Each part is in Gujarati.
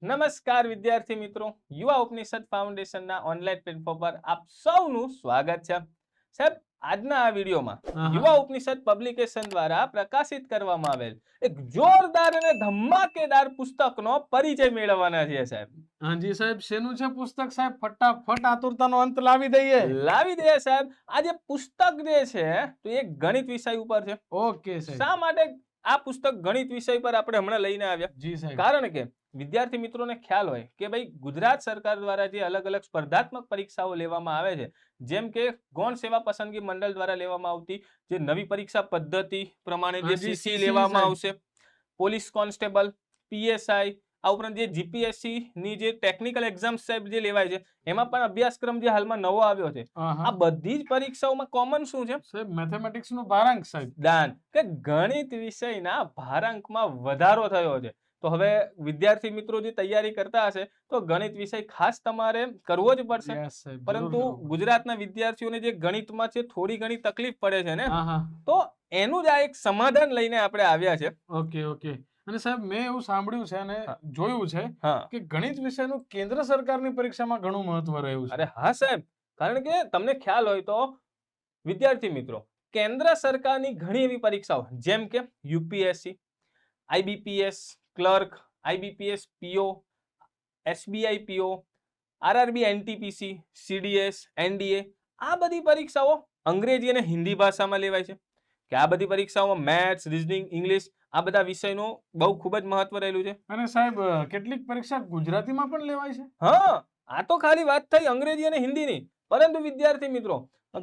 નમસ્કાર વિદ્યાર્થી મિત્રો, યુવા ઉપનિષદ ફાઉન્ડેશનના ઓનલાઈન પ્લેટફોર્મ પર આપ સૌનું સ્વાગત છે. સાહેબ, આજના આ વિડીયોમાં યુવા ઉપનિષદ પબ્લિકેશન દ્વારા પ્રકાશિત કરવામાં આવેલ એક જોરદાર અને ધમાકેદાર પુસ્તકનો પરિચય મેળવવાના છે સાહેબ. હાજી સાહેબ, શેનું છે પુસ્તક સાહેબ? ફટાફટ આતુરતાનો અંત લાવી દઈએ સાહેબ. આ જે પુસ્તક જે છે તો એ ગણિત વિષય ઉપર છે. ઓકે સાહેબ. શા માટે આ પુસ્તક ગણિત વિષય પર આપણે હમણાં લઈને આવ્યા? જી સાહેબ. કારણ કે વિદ્યાર્થી મિત્રોને ખ્યાલ હોય કે ભાઈ ગુજરાત સરકાર દ્વારા જે અલગ અલગ સ્પર્ધાત્મક પરીક્ષાઓ લેવામાં આવે છે, જેમ કે ગૌણ સેવા પસંદગી મંડળ દ્વારા લેવામાં આવતી જે નવી પરીક્ષા પદ્ધતિ પ્રમાણે જે સીસી લેવામાં આવશે, પોલીસ કોન્સ્ટેબલ, પીએસઆઈ, આ ઉપરાંત જે જીપીએસસી ની જે ટેકનિકલ એક્ઝામ સાહેબ જે લેવાય છે, એમાં પણ અભ્યાસક્રમ જે હાલમાં નવો આવ્યો છે, આ બધી જ પરીક્ષાઓમાં કોમન શું છે સાહેબ? મેથેમેટિક્સ નું ભારાંક સાહેબ. દાન કે ગણિત વિષયના ભારાંકમાં વધારો થયો છે. તો હવે વિદ્યાર્થી મિત્રો જે તૈયારી કરતા હશે તો ગણિત વિષય ખાસ તમારે કરવો જ પડશે. પરંતુ ગુજરાતના વિદ્યાર્થીઓને જે ગણિતમાં છે થોડી ઘણી તકલીફ પડે છે ને, તો એનું જ આ એક સમાધાન લઈને આપણે આવ્યા છે. ઓકે. અને સાહેબ, મેં એવું સાંભળ્યું છે અને જોયું છે કે ગણિત વિષયનું કેન્દ્ર સરકારની પરીક્ષામાં ઘણું મહત્વ રહ્યું છે. અરે હા સાહેબ, કારણ કે તમને ખ્યાલ હોય તો વિદ્યાર્થી મિત્રો, કેન્દ્ર સરકારની ઘણી એવી પરીક્ષાઓ જેમ કે યુપીએસસી, આઈબીપીએસ ક્લર્ક, આઈબીપીએસ પીઓ, એસબીઆઈ પીઓ, આરઆરબી એનટીપીસી, સીડીએસ, એનડીએ, આ બધી પરીક્ષાઓ અંગ્રેજી અને હિન્દી ભાષામાં લેવાય છે. કે આ બધી પરીક્ષાઓમાં મેથ્સ, રીઝનિંગ, ઇંગ્લિશ આ બધા વિષયનું બહુ ખૂબ જ મહત્વ રહેલું છે. અને સાહેબ, કેટલીક પરીક્ષા ગુજરાતીમાં પણ લેવાય છે. હા, આ તો ખાલી વાત થઈ અંગ્રેજી અને હિન્દીની, પરંતુ વિદ્યાર્થી મિત્રો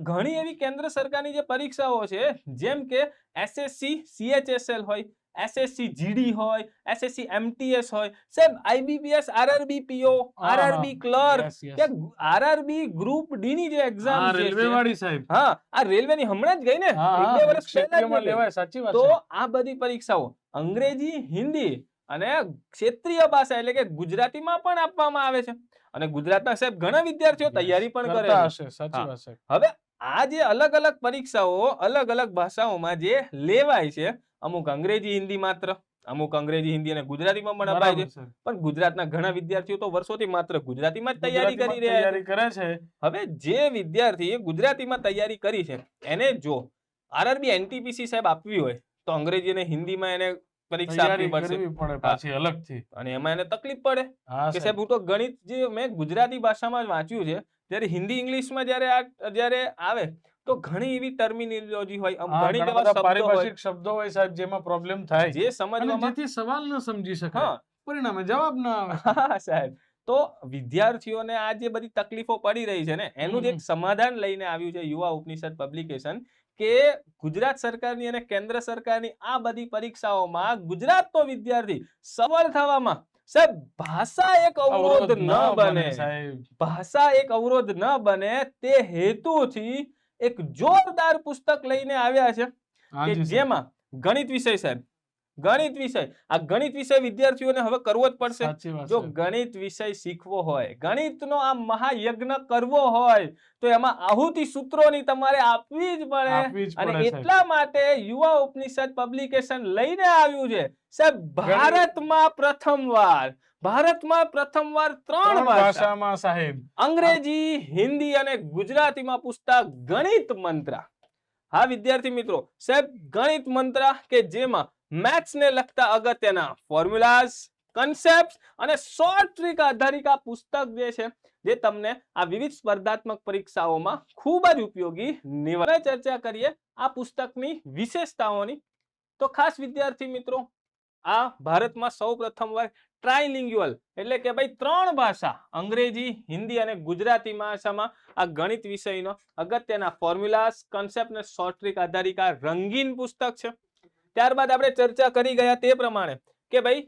ઘણી એવી કેન્દ્ર સરકારની જે પરીક્ષાઓ છે, જેમ કે એસએસસી સીએચએસએલ હોય, એસએસસી જીડી હોય, એસએસસી એમટીએસ હોય, સાહેબ આઈબીપીએસ, આરઆરબી પીઓ, આરઆરબી ક્લર્ક, કે આરઆરબી ગ્રુપ ડી ની જે એક્ઝામ છે રેલવે વાળી સાહેબ. હા, આ રેલવે ની હમણાં જ ગઈ ને, 1-2 વર્ષ પહેલા લેવાય. સાચી વાત. તો આ બધી પરીક્ષાઓ અંગ્રેજી, હિન્દી અને ક્ષેત્રીય ભાષા એટલે કે ગુજરાતીમાં પણ આપવામાં આવે છે. અને ગુજરાતના સાહેબ ઘણા વિદ્યાર્થીઓ તૈયારી પણ કરે છે. સાચી વાત છે. હવે આ જે અલગ અલગ પરીક્ષાઓ અલગ અલગ ભાષાઓમાં જે લેવાય છે, અમુક અંગ્રેજી હિન્દી માત્ર, અમુક અંગ્રેજી હિન્દી અને ગુજરાતીમાં પણ અપાય છે. પણ ગુજરાતના ઘણા વિદ્યાર્થીઓ તો વર્ષોથી માત્ર ગુજરાતીમાં જ તૈયારી કરી રહ્યા છે. હવે જે વિદ્યાર્થીએ ગુજરાતીમાં તૈયારી કરી છે એને જો આરઆરબી એનટીપીસી સાહેબ આપવી હોય તો અંગ્રેજી અને હિન્દીમાં એને પરીક્ષા આપવી પડશે પાછી અલગથી, અને એમાં એને તકલીફ પડે કે સાહેબ હું તો ગણિત જે મેં ગુજરાતી ભાષામાં જ વાંચ્યું છે, જ્યારે હિન્દી ઇંગ્લિશમાં જ્યારે આવે તો ઘણી એવી ટર્મિનોલોજી હોય, ઘણી એવા પારિભાષિક શબ્દો હોય સાહેબ જેમાં પ્રોબ્લેમ થાય, જે સમજવામાં જેથી સવાલ ન સમજી શકાય, પરિણામે જવાબ ન આવે. સાહેબ, તો વિદ્યાર્થીઓને આ જે બધી તકલીફો પડી રહી છે ને, એનું જ એક સમાધાન લઈને આવ્યું છે યુવા ઉપનિષદ પબ્લિકેશન, કે ગુજરાત સરકારની અને કેન્દ્ર સરકારની આ બધી પરીક્ષાઓમાં ગુજરાતનો વિદ્યાર્થી સફળ થવામાં સાહેબ ભાષા એક અવરોધ ન બને, ભાષા એક અવરોધ ન બને તે હેતુથી એક જોરદાર પુસ્તક લઈને આવ્યા છે કે જેમાં ગણિત વિષય સાહેબ, ગણિત વિષય, આ ગણિત વિષય વિદ્યાર્થીઓને હવે કરવો જ પડશે. જો ગણિત વિષય શીખવો હોય, ગણિતનો આ મહાયજ્ઞ કરવો હોય તો એમાં આહુતિ સૂત્રોની તમારે આપવી જ પડે. અને એટલા માટે યુવા ઉપનિષદ પબ્લિકેશન લઈને આવ્યું છે સાહેબ ભારતમાં પ્રથમવાર 3 ભાષામાં સાહેબ, અંગ્રેજી, હિન્દી અને ગુજરાતીમાં પુસ્તક ગણિત મંત્ર. હા વિદ્યાર્થી મિત્રો, સાહેબ ગણિત મંત્ર કે જેમાં મેથ્સ ને લગતા અગત્યના ફોર્મ્યુલાસ, કન્સેપ્ટ અને શોર્ટ ટ્રીક આધારિત આ પુસ્તક જે છે, જે તમને આ વિવિધ સ્પર્ધાત્મક પરીક્ષાઓમાં ખૂબ જ ઉપયોગી નીવડે. ચર્ચા કરીએ આ પુસ્તકની વિશેષતાઓની, તો ખાસ વિદ્યાર્થી મિત્રો, આ ભારતમાં સૌપ્રથમવાર ટ્રાયલિંગ્યુઅલ એટલે કે ભાઈ 3 ભાષા અંગ્રેજી, હિન્દી અને ગુજરાતી ભાષામાં આ ગણિત વિષયનો અગત્યના ફોર્મ્યુલાસ, કન્સેપ્ટ અને શોર્ટ ટ્રીક આધારિત આ રંગીન પુસ્તક છે. ત્યારબાદ આપણે ચર્ચા કરી ગયા તે પ્રમાણે કે ભાઈ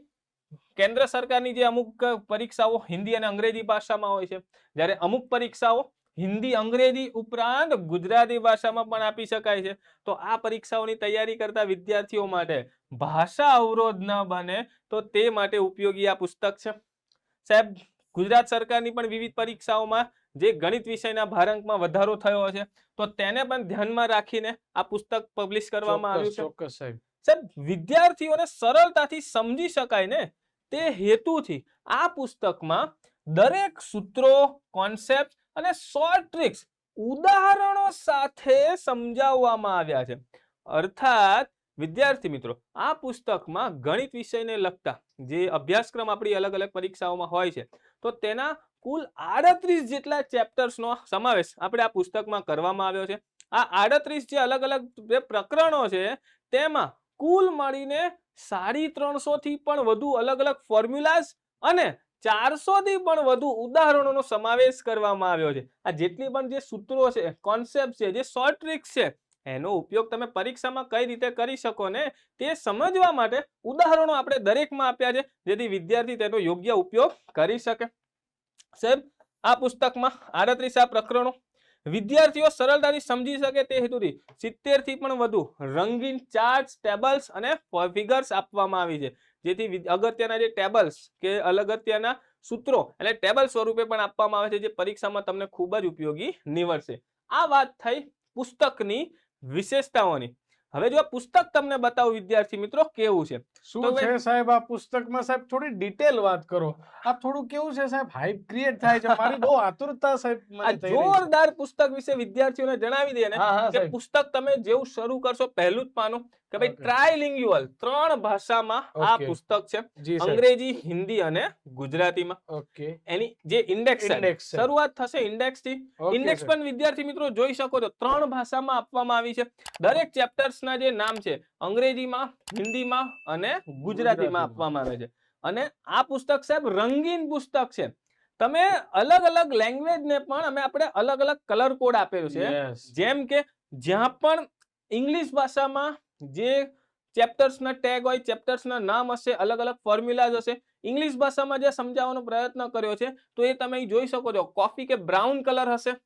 કેન્દ્ર સરકારની જે અમુક પરીક્ષાઓ હિન્દી અને અંગ્રેજી ભાષામાં હોય છે, જ્યારે અમુક પરીક્ષાઓ હિન્દી, અંગ્રેજી ઉપરાંત ગુજરાતી ભાષામાં પણ આપી શકાય છે. તો આ પરીક્ષાઓની તૈયારી કરતા વિદ્યાર્થીઓ માટે ભાષા અવરોધ ન બને તો તે માટે ઉપયોગી આ પુસ્તક છે. સાહેબ ગુજરાત સરકારની પણ વિવિધ પરીક્ષાઓમાં જે ગણિત વિષયના ભારાંકમાં વધારો થયો છે, તો તેને પણ ધ્યાનમાં રાખીને આ પુસ્તક પબ્લિશ કરવામાં આવ્યું છે. ચોક્કસ સાહેબ. સાહેબ વિદ્યાર્થીઓને સરળતાથી સમજી શકાય ને તે હેતુથી આ પુસ્તકમાં દરેક સૂત્રો, કોન્સેપ્ટ અને શોર્ટ ટ્રિક્સ ઉદાહરણો સાથે સમજાવવામાં આવ્યા છે. અર્થાત વિદ્યાર્થી મિત્રો, આ પુસ્તકમાં ગણિત વિષયને લગતા જે અભ્યાસક્રમ આપણી અલગ અલગ પરીક્ષાઓમાં હોય છે, તો તેના કુલ 38 જેટલા ચેપ્ટર્સનો સમાવેશ આપણે આ પુસ્તકમાં કરવામાં આવ્યો છે. આ 38 જે અલગ અલગ જે પ્રકરણો છે, તેમાં કુલ મળીને 350 થી પણ વધુ અલગ અલગ ફોર્મ્યુલાઝ અને 400 થી પણ વધુ ઉદાહરણોનો સમાવેશ કરવામાં આવ્યો છે. આ જેટલી પણ જે સૂત્રો છે, કોન્સેપ્ટ છે, જે શોર્ટ ટ્રિક્સ છે, એનો ઉપયોગ તમે પરીક્ષામાં કઈ રીતે કરી શકો ને તે સમજવા માટે ઉદાહરણો આપણે દરેકમાં આપ્યા છે, જેથી વિદ્યાર્થી તેનો યોગ્ય ઉપયોગ કરી શકે. સાહેબ, આ પુસ્તકમાં 38 આ પ્રકરણો વિદ્યાર્થીઓ સરળતાથી સમજી શકે તે હેતુથી 70 થી પણ વધુ રંગીન ચાર્ટ્સ, ટેબલ્સ અને ફિગર્સ આપવામાં આવી છે, જેથી અગત્યના જે ટેબલ્સ કે અગત્યના સૂત્રો એટલે ટેબલ સ્વરૂપે પણ આપવામાં આવે છે, જે પરીક્ષામાં તમને ખૂબ જ ઉપયોગી નીવડશે. આ વાત થઈ પુસ્તકની વિશેષતાઓની. હવે જો પુસ્તક તમને બતાવું વિદ્યાર્થી મિત્રો કેવું છે. શું છે સાહેબ આ પુસ્તકમાં? સાહેબ થોડી ડિટેલ વાત કરો. આ થોડું કેવું છે સાહેબ, હાઈપ ક્રિએટ થાય છે, મારી બહુ આતુરતા સાહેબ મને થઈ રહી છે. જોરદાર પુસ્તક વિશે વિદ્યાર્થીઓને જણાવી દે ને કે પુસ્તક તમે જેવું શરૂ કરશો, પહેલું જ પાનું કે ભાઈ ટ્રાયલિંગ્યુઅલ 3 ભાષામાં આ પુસ્તક છે, અંગ્રેજી, હિન્દી અને ગુજરાતીમાં. એની જે ઇન્ડેક્સ શરૂઆત થશે ઇન્ડેક્સ થી. ઇન્ડેક્સ પણ વિદ્યાર્થી મિત્રો જોઈ શકો છો 3 ભાષામાં આપવામાં આવી છે. દરેક ચેપ્ટર્સ ના જે નામ છે અંગ્રેજીમાં, હિન્દીમાં અને ગુજરાતીમાં આપવામાં આવે છે. અને આ પુસ્તક સાહેબ રંગીન પુસ્તક છે. તમે અલગ અલગ લેંગ્વેજ ને પણ આપણે અલગ અલગ કલર કોડ આપેલો છે. જેમ કે જ્યાં પણ ઇંગ્લિશ ભાષામાં જે ચેપ્ટર્સ ના ટેગ હોય, ચેપ્ટર્સ ના નામ હશે, અલગ અલગ ફોર્મ્યુલાઝ હશે, ઇંગ્લિશ ભાષામાં જે સમજાવવાનો પ્રયત્ન કર્યો છે તો એ તમે જોઈ શકો છો, કોફી કે બ્રાઉન કલર હશે.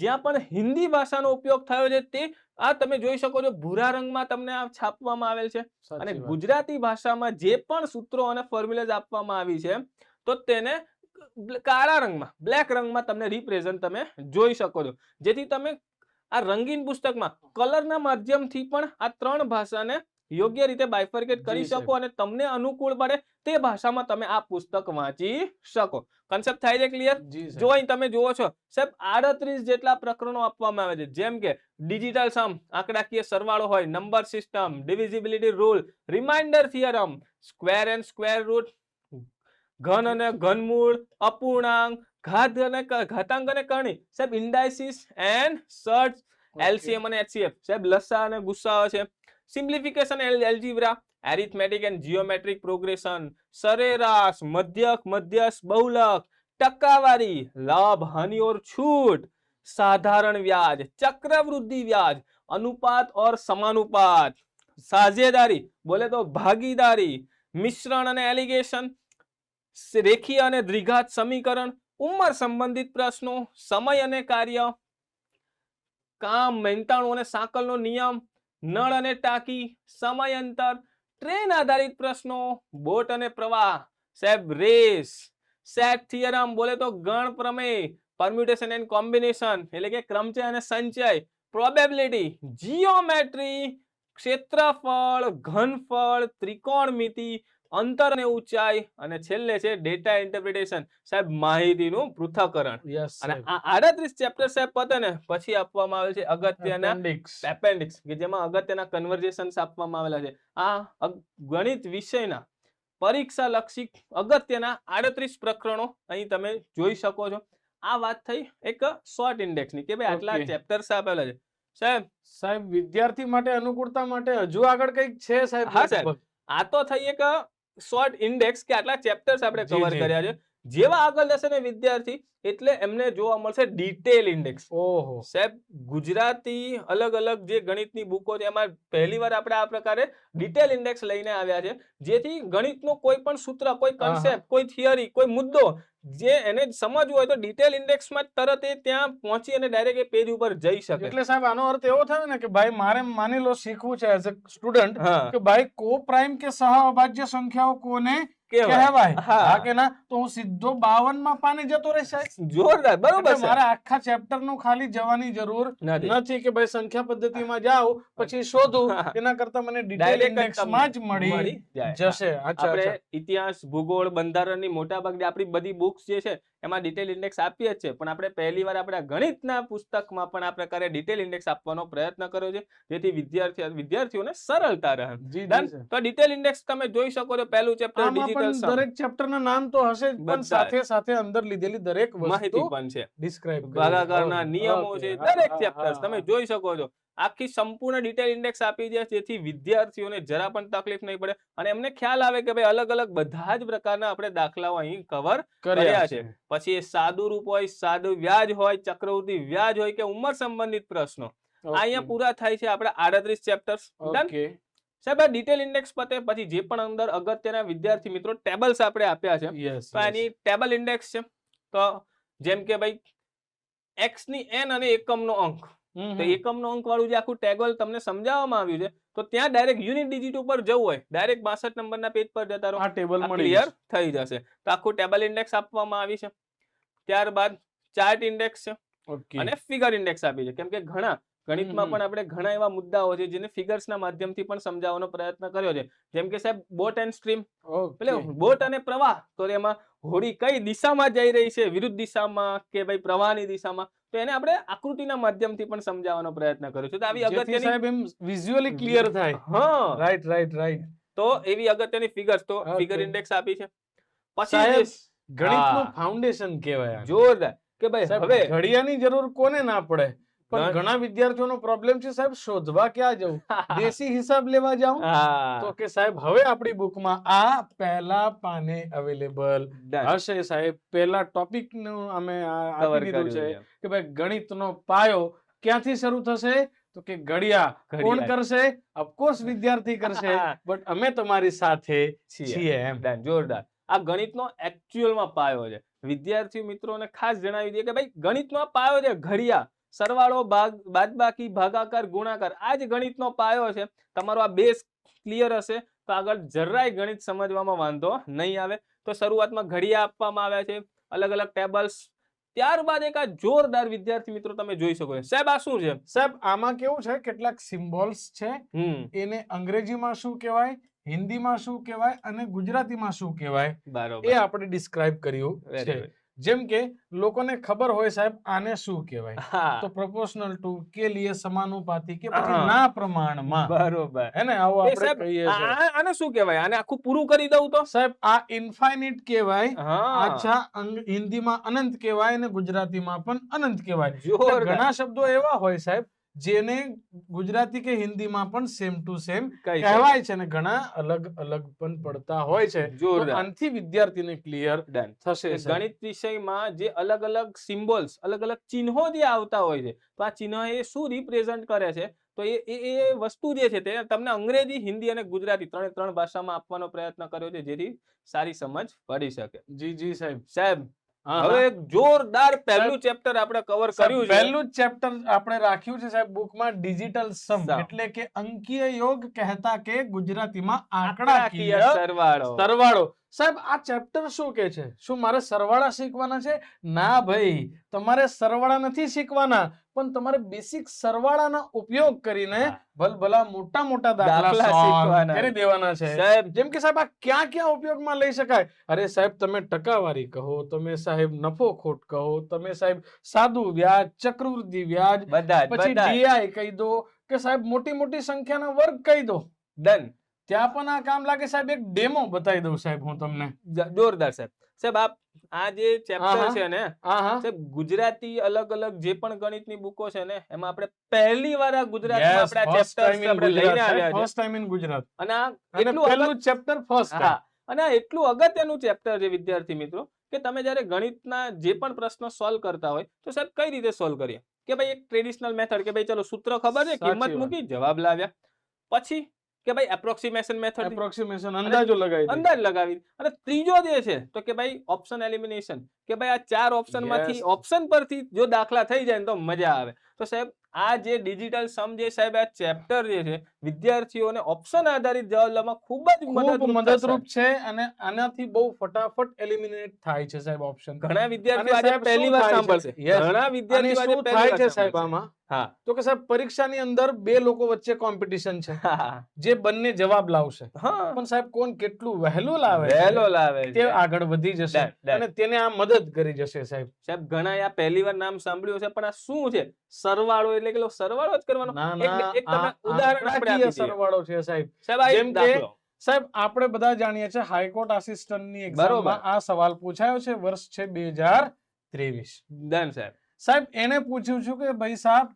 જ્યાં પણ હિન્દી ભાષાનો ઉપયોગ થયો છે તે આ તમે જોઈ શકો છો, ભૂરા રંગમાં તમને આ છાપવામાં આવેલ છે. અને ગુજરાતી ભાષામાં જે પણ સૂત્રો અને ફોર્મ્યુલાઝ આપવામાં આવી છે તો તેને કાળા રંગમાં, બ્લેક રંગમાં તમને રિપ્રેઝન્ટ તમે જોઈ શકો છો, જેથી તમે આ રંગીન પુસ્તકમાં કલરના માધ્યમથી પણ આ 3 ભાષાને યોગ્ય રીતે બાયફર્કેટ કરી શકો અને તમને અનુકૂળ પડે તે ભાષામાં તમે આ પુસ્તક વાંચી શકો. કન્સેપ્ટ થાય છે ક્લિયર? જો અહીં તમે જુઓ છો સાહેબ 38 જેટલા પ્રકરણો આપવામાં આવે છે, જેમ કે ડિજિટલ સમ, આંકડાકીય સરવાળો હોય, number system, divisibility rule, remainder theorem, square and square root, ઘન અને ઘનમૂળ, અપૂર્ણાંક, ઘાતાંક અને કરણી, સાહેબ ઇન્ડાઇસિસ એન્ડ સર્ચ, એલસીએમ અને એચસીએફ, સાહેબ લસા અને ગુસ્સા છે, simplification algebra, arithmetic and geometric progression, સરેરાશ, મધ્યક, મધ્યસ્થ, બહુલક, ટકાવારી, લાભ, હાનિ और छूट, साधारण व्याज, चक्रवृद्धि व्याज, अनुपात और समानुपात, साझेदारी बोले तो भागीदारी, मिश्रण અને એલિગેશન, રેખીય અને દ્વિઘાત સમીકરણ, ઉંમર સંબંધિત પ્રશ્નો, સમય અને કાર્ય, કામ, મહેનતાણું અને સાંકળનો નિયમ, નળ અને ટાંકી, સમયાંતર, ટ્રેન આધારિત પ્રશ્નો, બોટ અને પ્રવાહ, સાહેબ રેસ, સેટ થિયરમ બોલે તો ગણ પ્રમેય, પરમ્યુટેશન એન્ડ કોમ્બિનેશન એટલે કે ક્રમચય અને સંચય, પ્રોબેબિલિટી, જીઓમેટ્રી, ક્ષેત્રફળ, ઘનફળ, ત્રિકોણમિતિ, અંતર અને ઊંચાઈ, અને છેલ્લે છે ડેટા ઇન્ટરપ્રિટેશન, સાહેબ માહિતીનું પૃથ્થકરણ. અને આ 38 ચેપ્ટર સાહેબ પતે ને પછી આપવામાં આવે છે અગત્યના એપેન્ડિક્સ કે જેમાં અગત્યના કન્વર્ઝેશન્સ આપવામાં આવેલા છે. આ ગણિત વિષયના પરીક્ષા લક્ષી અગત્યના 38 પ્રકરણો અહીં તમે જોઈ શકો છો. આ વાત થઈ એક શોર્ટ ઇન્ડેક્સની કે ભાઈ આટલા ચેપ્ટર્સ આપેલા છે. સાહેબ વિદ્યાર્થી માટે અનુકૂળતા માટે હજુ આગળ કંઈક છે સાહેબ? હા સાહેબ, આ તો થઈ એક શોર્ટ ઇન્ડેક્સ કે આટલા ચેપ્ટર્સ આપણે કવર કર્યા છે. જેવા આગળ જશે ને વિદ્યાર્થી એટલે એમને જોવા મળશે ડિટેલ ઇન્ડેક્સ. ઓહો સાહેબ, ગુજરાતી અલગ અલગ જે ગણિતની બુકો છે એમાં પહેલીવાર આપણે આ પ્રકારે ડિટેલ ઇન્ડેક્સ લઈને આવ્યા છે, જેથી ગણિતનો કોઈ પણ સૂત્ર, કોઈ કન્સેપ્ટ, કોઈ થિયરી, કોઈ મુદ્દો જે એને સમજવું હોય તો ડિટેલ ઇન્ડેક્સમાં તરત એ ત્યાં પહોંચી અને ડાયરેક્ટ એ પેજ ઉપર જઈ શકે. એટલે સાહેબ આનો અર્થ એવો થયો ને કે ભાઈ મારે માની લો શીખવું છે એઝ અ સ્ટુડન્ટ કે ભાઈ કો પ્રાઇમ કે સહ અભાજ્ય સંખ્યાઓ કોને કહેવાય, હા કે ના, તો હું સીધો 52 માં પાને જતો રહીશ સાહેબ. જોરદાર, બરોબર એટલે છે. મારે આખા ચેપ્ટર નું ખાલી જવાની જરૂર નથી કે ભાઈ સંખ્યા પદ્ધતિમાં જાઓ પછી શોધું, એના કરતા મને ડિટેલ Direct જ ઇન્ડેક્સમાં જ મળી મળી જાય. જશે. અચ્છા આપણે અચ્છા. ઇતિહાસ, ભૂગોળ, બંધારણની મોટાભાગની આપણી બધી બુક્સ જે છે એમાં ડિટેલ ઇન્ડેક્સ આપીએ જ છે, પણ આપણે પહેલી વાર આપણે ગણિતના પુસ્તકમાં પણ આ પ્રકારે ડિટેલ ઇન્ડેક્સ આપવાનો પ્રયત્ન કર્યો છે, જેથી વિદ્યાર્થીઓને સરળતા રહે. જી Done? જી sir. તો ડિટેલ ઇન્ડેક્સ તમે જોઈ શકો છો. પહેલું ચેપ્ટર આમાં ડિજિટલ પણ સમ, દરેક ચેપ્ટર ના નામ તો હશે જ, પણ બધા જ. સાથે સાથે અંદર લીધેલી દરેક માહિતી વસ્તુ પણ છે, ડિસ્ક્રાઇબ ભાગાકારના નિયમો છે, દરેક ચેપ્ટર્સ તમે જોઈ શકો છો. આખી સંપૂર્ણ ડિટેલ ઇન્ડેક્સ આપી છે, જેથી વિદ્યાર્થીઓને જરા પણ તકલીફ નહીં પડે અને એમને ખ્યાલ આવે કે ભાઈ અલગ અલગ બધા જ પ્રકારના આપણે દાખલાઓ અહીં કવર કર્યા છે. પછી એ સાદું રૂપ હોય, સાદું વ્યાજ હોય, ચક્રવૃદ્ધિ વ્યાજ હોય કે ઉંમર સંબંધિત પ્રશ્નો, આ અહીંયા પૂરા થાય છે આપણા 38 ચેપ્ટર્સ. ઓકે. સાહેબ આ ડિટેલ ઇન્ડેક્સ પતે પછી જે પણ અંદર અગત્યના વિદ્યાર્થી મિત્રો ટેબલ્સ આપણે આપ્યા છે, યસ તો એની ટેબલ ઇન્ડેક્સ છે. તો જેમ કે ભાઈ x ની n અને એકમનો અંક, તો એકમનો અંક વાળું જે આખું ટેબલ તમને સમજાવવામાં આવ્યું છે, તો ત્યાં ડાયરેક્ટ યુનિટ ડિજિટ ઉપર જવું હોય, ડાયરેક્ટ 62 નંબરના પેજ પર જતા રહો, આ ટેબલ મળી ક્લિયર થઈ જશે. તો આખું ટેબલ ઇન્ડેક્સ આપવામાં આવી છે. ત્યારબાદ ચાર્ટ ઇન્ડેક્સ છે ઓકે. અને ફિગર ઇન્ડેક્સ આપી છે, કેમ કે ઘણા ગણિતમાં પણ આપણે ઘણા એવા મુદ્દાઓ છે જેને ફિગર્સના માધ્યમથી પણ સમજાવવાનો પ્રયત્ન કર્યો છે. જેમ કે સાહેબ બોટ એન્ડ સ્ટ્રીમ, એટલે બોટ અને પ્રવાહ, તો એમાં હોડી કઈ દિશામાં જઈ રહી છે, વિરુદ્ધ દિશામાં કે ભાઈ પ્રવાહની દિશામાં, તો એને આપણે આકૃતિના માધ્યમથી પણ સમજાવવાનો પ્રયત્ન કર્યો છે. તો આવી અગત્યની સાહેબ એમ વિઝ્યુઅલી ક્લિયર થાય. હા, રાઈટ રાઈટ રાઈટ. તો એવી અગત્યની ફિગર્સ, તો ફિગર ઇન્ડેક્સ આપી છે. પછી સાહેબ ગણિતનું હા, ફાઉન્ડેશન કહેવાય આને. જોરદાર કે ભાઈ સાહેબ હવે ઘડિયાની જરૂર કોને ના પડે, પણ ઘણા વિદ્યાર્થીઓનો પ્રોબ્લેમ છે સાહેબ શોધવા ક્યાં જવું, દેશી હિસાબ લેવા જાઉં, તો કે સાહેબ હવે આપણી બુકમાં આ પહેલા પાને અવેલેબલ હશે. સાહેબ પહેલા ટોપિક નું અમે આપી દીધું છે કે ભાઈ ગણિતનો પાયો ક્યાંથી શરૂ થશે, તો કે ઘડિયા. કોણ કરશે? ઓફકોર્સ વિદ્યાર્થી કરશે, બટ અમે તમારી સાથે છીએ. એમ જોરદાર. આ ગણિતનો એકચ્યુઅલમાં પાયો છે. વિદ્યાર્થી મિત્રોને ખાસ જણાવી દઈએ કે ભાઈ ગણિતનો પાયો છે ઘડિયા, સરવાળો, બાદબાકી, ભાગાકાર, ગુણાકાર, આ જ ગણિતનો પાયો છે. તમારો આ બેઝ ક્લિયર હશે તો આગળ જરાય ગણિત સમજવામાં વાંધો નહીં આવે. તો શરૂઆતમાં ઘડિયા આપવામાં આવ્યા છે, અલગ અલગ ટેબલ્સ. ત્યારબાદ એક આ જોરદાર વિદ્યાર્થી મિત્રો તમે જોઈ શકો છો. સાહેબ આ શું છે? સાહેબ આમાં કેવું છે, કેટલાક સિમ્બોલ્સ છે, એને અંગ્રેજીમાં શું કહેવાય, હિન્દીમાં શું કહેવાય અને ગુજરાતીમાં શું કહેવાય, બરોબર, એ આપણે ડિસ્ક્રાઇબ કર્યું છે. જેમ કે લોકોને ખબર હોય સાહેબ આને શું કહેવાય, તો પ્રોપોર્શનલ ટુ કે લીએ સમાનુપાતી કે પછી ના પ્રમાણમાં, બરોબર, હે ને, આવો આપણે કહીએ છીએ. આને શું કહેવાય? આને આખું પૂરું કરી દઉં તો સાહેબ આ ઇન્ફાઇનિટ કહેવાય. અચ્છા, હિન્દીમાં અનંત કહેવાય અને ગુજરાતીમાં પણ અનંત કહેવાય. ઘણા શબ્દો એવા હોય સાહેબ જેને ગુજરાતી કે હિન્દીમાં પણ સેમ ટુ સેમ કહેવાય છે અને ઘણા અલગ અલગ પણ પડતા હોય છે. તો આનાથી વિદ્યાર્થીને ક્લિયર થશે. ગણિત વિષયમાં જે અલગ અલગ સિમ્બોલ્સ, અલગ અલગ ચિહ્નો જે આવતા હોય છે, તો આ ચિહ્ન એ શું રિપ્રેઝન્ટ કરે છે, તો એ વસ્તુ જે છે તે તમને અંગ્રેજી, હિન્દી અને ગુજરાતી ત્રણ ભાષામાં આપવાનો પ્રયત્ન કર્યો છે, જેથી સારી સમજ પડી શકે. જી જી સાહેબ. સાહેબ હવે એક જોરદાર પહેલું ચેપ્ટર આપણે કવર કર્યું છે. પહેલું ચેપ્ટર આપણે રાખ્યું છે સાહેબ બુકમાં, ડિજિટલ સમ, એટલે કે અંકીય યોગ કહેતા કે ગુજરાતીમાં આંકડાકીય સરવાળો. સાહેબ આ ચેપ્ટર શું કે છે? શું મારે સરવાળા શીખવાના છે? ના ભાઈ, તમારે સરવાળા નથી શીખવાના, પણ તમારે બેસિક સરવાળાનો ઉપયોગ કરીને ભલભલા મોટા દાખલા સોલ્વ કરી દેવાના છે. જેમ કે સાહેબ આ ક્યાં ક્યાં ઉપયોગમાં લઈ શકાય? અરે સાહેબ તમે ટકાવારી કહો, તમે સાહેબ નફો ખોટ કહો, તમે સાહેબ સાદું વ્યાજ, ચક્રવૃદ્ધિ વ્યાજ, પછી ડીઆઈ કહી દો, કે સાહેબ મોટી સંખ્યાના વર્ગ કહી દો. ડન. ત્યાં પણ આ કામ લાગે સાહેબ. એક ડેમો બતાવી દઉં સાહેબ હું તમને. જોરદાર સાહેબ. સાહેબ આ જે ચેપ્ટર છે ને સાહેબ, ગુજરાતી અલગ અલગ જે પણ ગણિતની બુકો છે ને, એમાં આપણે પહેલી વાર આ ગુજરાતમાં આપણે આ ચેપ્ટર્સ આપણે લઈને આવ્યા છે. First time in Gujarat. અને આ એટલું ચેપ્ટર ફર્સ્ટ. અને આ એટલું અગત્યનું ચેપ્ટર છે વિદ્યાર્થી મિત્રો, કે તમે જ્યારે ગણિતના જે પણ પ્રશ્નો સોલ્વ કરતા હોય તો સાહેબ કઈ રીતે સોલ્વ કરીએ, કે ભાઈ એક ટ્રેડિશનલ મેથડ, કે ભાઈ ચલો સૂત્ર ખબર છે, કિંમત મૂકી, જવાબ લાવ્યા. પછી કે ભાઈ એપ્રોક્સિમેશન મેથડ, અંદાજ લગાવી. અને ત્રીજો જે છે તો કે ભાઈ ઓપ્શન એલિમિનેશન, કે ભાઈ આ 4 ઓપ્શનમાંથી ઓપ્શન પરથી જો દાખલા થઈ જાય તો મજા આવે. તો સાહેબ આ જે ડિજિટલ સમ જે સાહેબ આ ચેપ્ટર જે છે વિદ્યાર્થીઓને ઓપ્શન આધારિત જવાબ લાવવામાં ખૂબ જ ખૂબ મદદરૂપ છે અને આનાથી બહુ ફટાફટ એલિમિનેટ થાય છે સાહેબ ઓપ્શન. ઘણા વિદ્યાર્થીઓ અને આજે સાહેબ પહેલી શું વાર થાય છે? સાંભળશે. Yes. ઘણા અને વિદ્યાર્થીઓ આજે શું પહેલી થાય વાર છે સાહેબ સાંભળશે. આમાં? હા તો કે સાહેબ પરીક્ષાની અંદર બે લોકો વચ્ચે કોમ્પિટિશન છે હા જે બંને જવાબ લાવશે, હા પણ સાહેબ કોણ કેટલું વહેલું લાવે છે વહેલો લાવે તે છે. આગળ વધી જશે That, that. અને તેને આ મદદ કરી જશે સાહેબ. સાહેબ ઘણા આ પહેલી વાર નામ સાંભળ્યું છે પણ આ શું છે સરવાળો એટલે કે સરવાળો જ કરવાનો. ના એક તમે આ ઉદાહરણ આપણે આંકડાકીય આપી દઈએ. સરવાળો છે સાહેબ. સાહેબ આ એક જેમ કે દાખલો. સાહેબ આપણે બધા જાણીએ છીએ હાઈકોર્ટ આસિસ્ટન્ટની બરોબર. એક્ઝામમાં આ સવાલ પૂછાયો છે, વર્ષ છે 2023. ડન સાહેબ. સાહેબ એને પૂછ્યું છું કે ભાઈ સાહેબ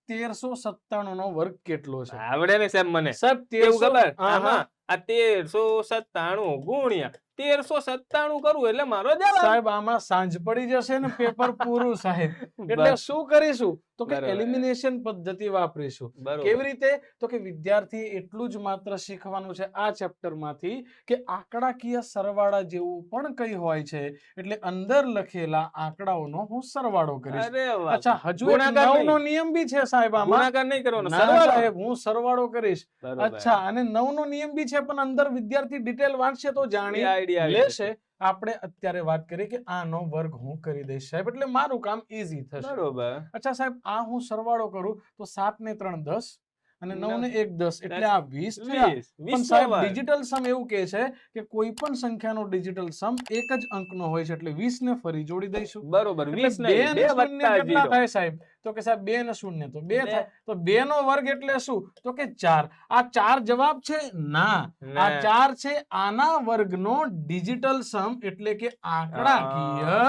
1397 નો વર્ગ કેટલો છે? આવડે ને સાહેબ મને. સાહેબ કેવું 1300 ખબર? હા, હા. આમાં આ 1397 ગુણ્યા 1397 કરવું એટલે મારો જવાબ. સાહેબ આમાં સાંજ પડી જશે ને પેપર પૂરું સાહેબ. એટલે બસ. શું કરીશું તો કે બરોબર. એલિમિનેશન પદ્ધતિ વાપરીશું. બરોબર. કેવી રીતે તો કે વિદ્યાર્થી એટલું જ માત્ર શીખવાનું છે આ ચેપ્ટર માંથી કે આંકડાકીય સરવાળા જેવું પણ કઈ હોય છે, એટલે અંદર લખેલા આંકડાઓનો હું સરવાળો કરીશ. અરે વાહ. અચ્છા હજુ એક ગુણાકાર નહીં. 9 નો નિયમ બી છે સાહેબ આમાં. ગુણાકાર નહીં કરવાનો ના સરવાળો. સાહેબ હું સરવાળો કરીશ. બરોબર. અચ્છા અને 9 નો નિયમ બી છે પણ અંદર વિદ્યાર્થી ડિટેલ વાંચશે તો જાણી આઈડિયા લેશે. આપણે અત્યારે વાત કરીએ કે આનો વર્ગ હું કરી દઈશ સાહેબ, એટલે મારું કામ ઈઝી થશે. બરોબર. અચ્છા સાહેબ આ હું સરવાળો કરું તો 7 ને 3 10 અને 9 ને 1 10 એટલે આ 20 થયા. 20. પણ સાહેબ ડિજિટલ સમ એવું કહે છે કે કોઈ પણ સંખ્યાનો ડિજિટલ સમ એક જ અંકનો હોય છે, એટલે 20 ને ફરી જોડી દઈશું. બરોબર. એટલે 20 બે નહીં, અને 2 શૂન્ય વત્તા કેટલા 0. થાય સાહેબ? તો કે સાહેબ 2 ને શૂન્ય તો 2 બે. થાય. તો 2 નો વર્ગ એટલે શું? તો કે 4. આ 4 જવાબ છે? ના, આ ના. 4 છે આના વર્ગનો ડિજિટલ સમ એટલે કે આંકડાકીય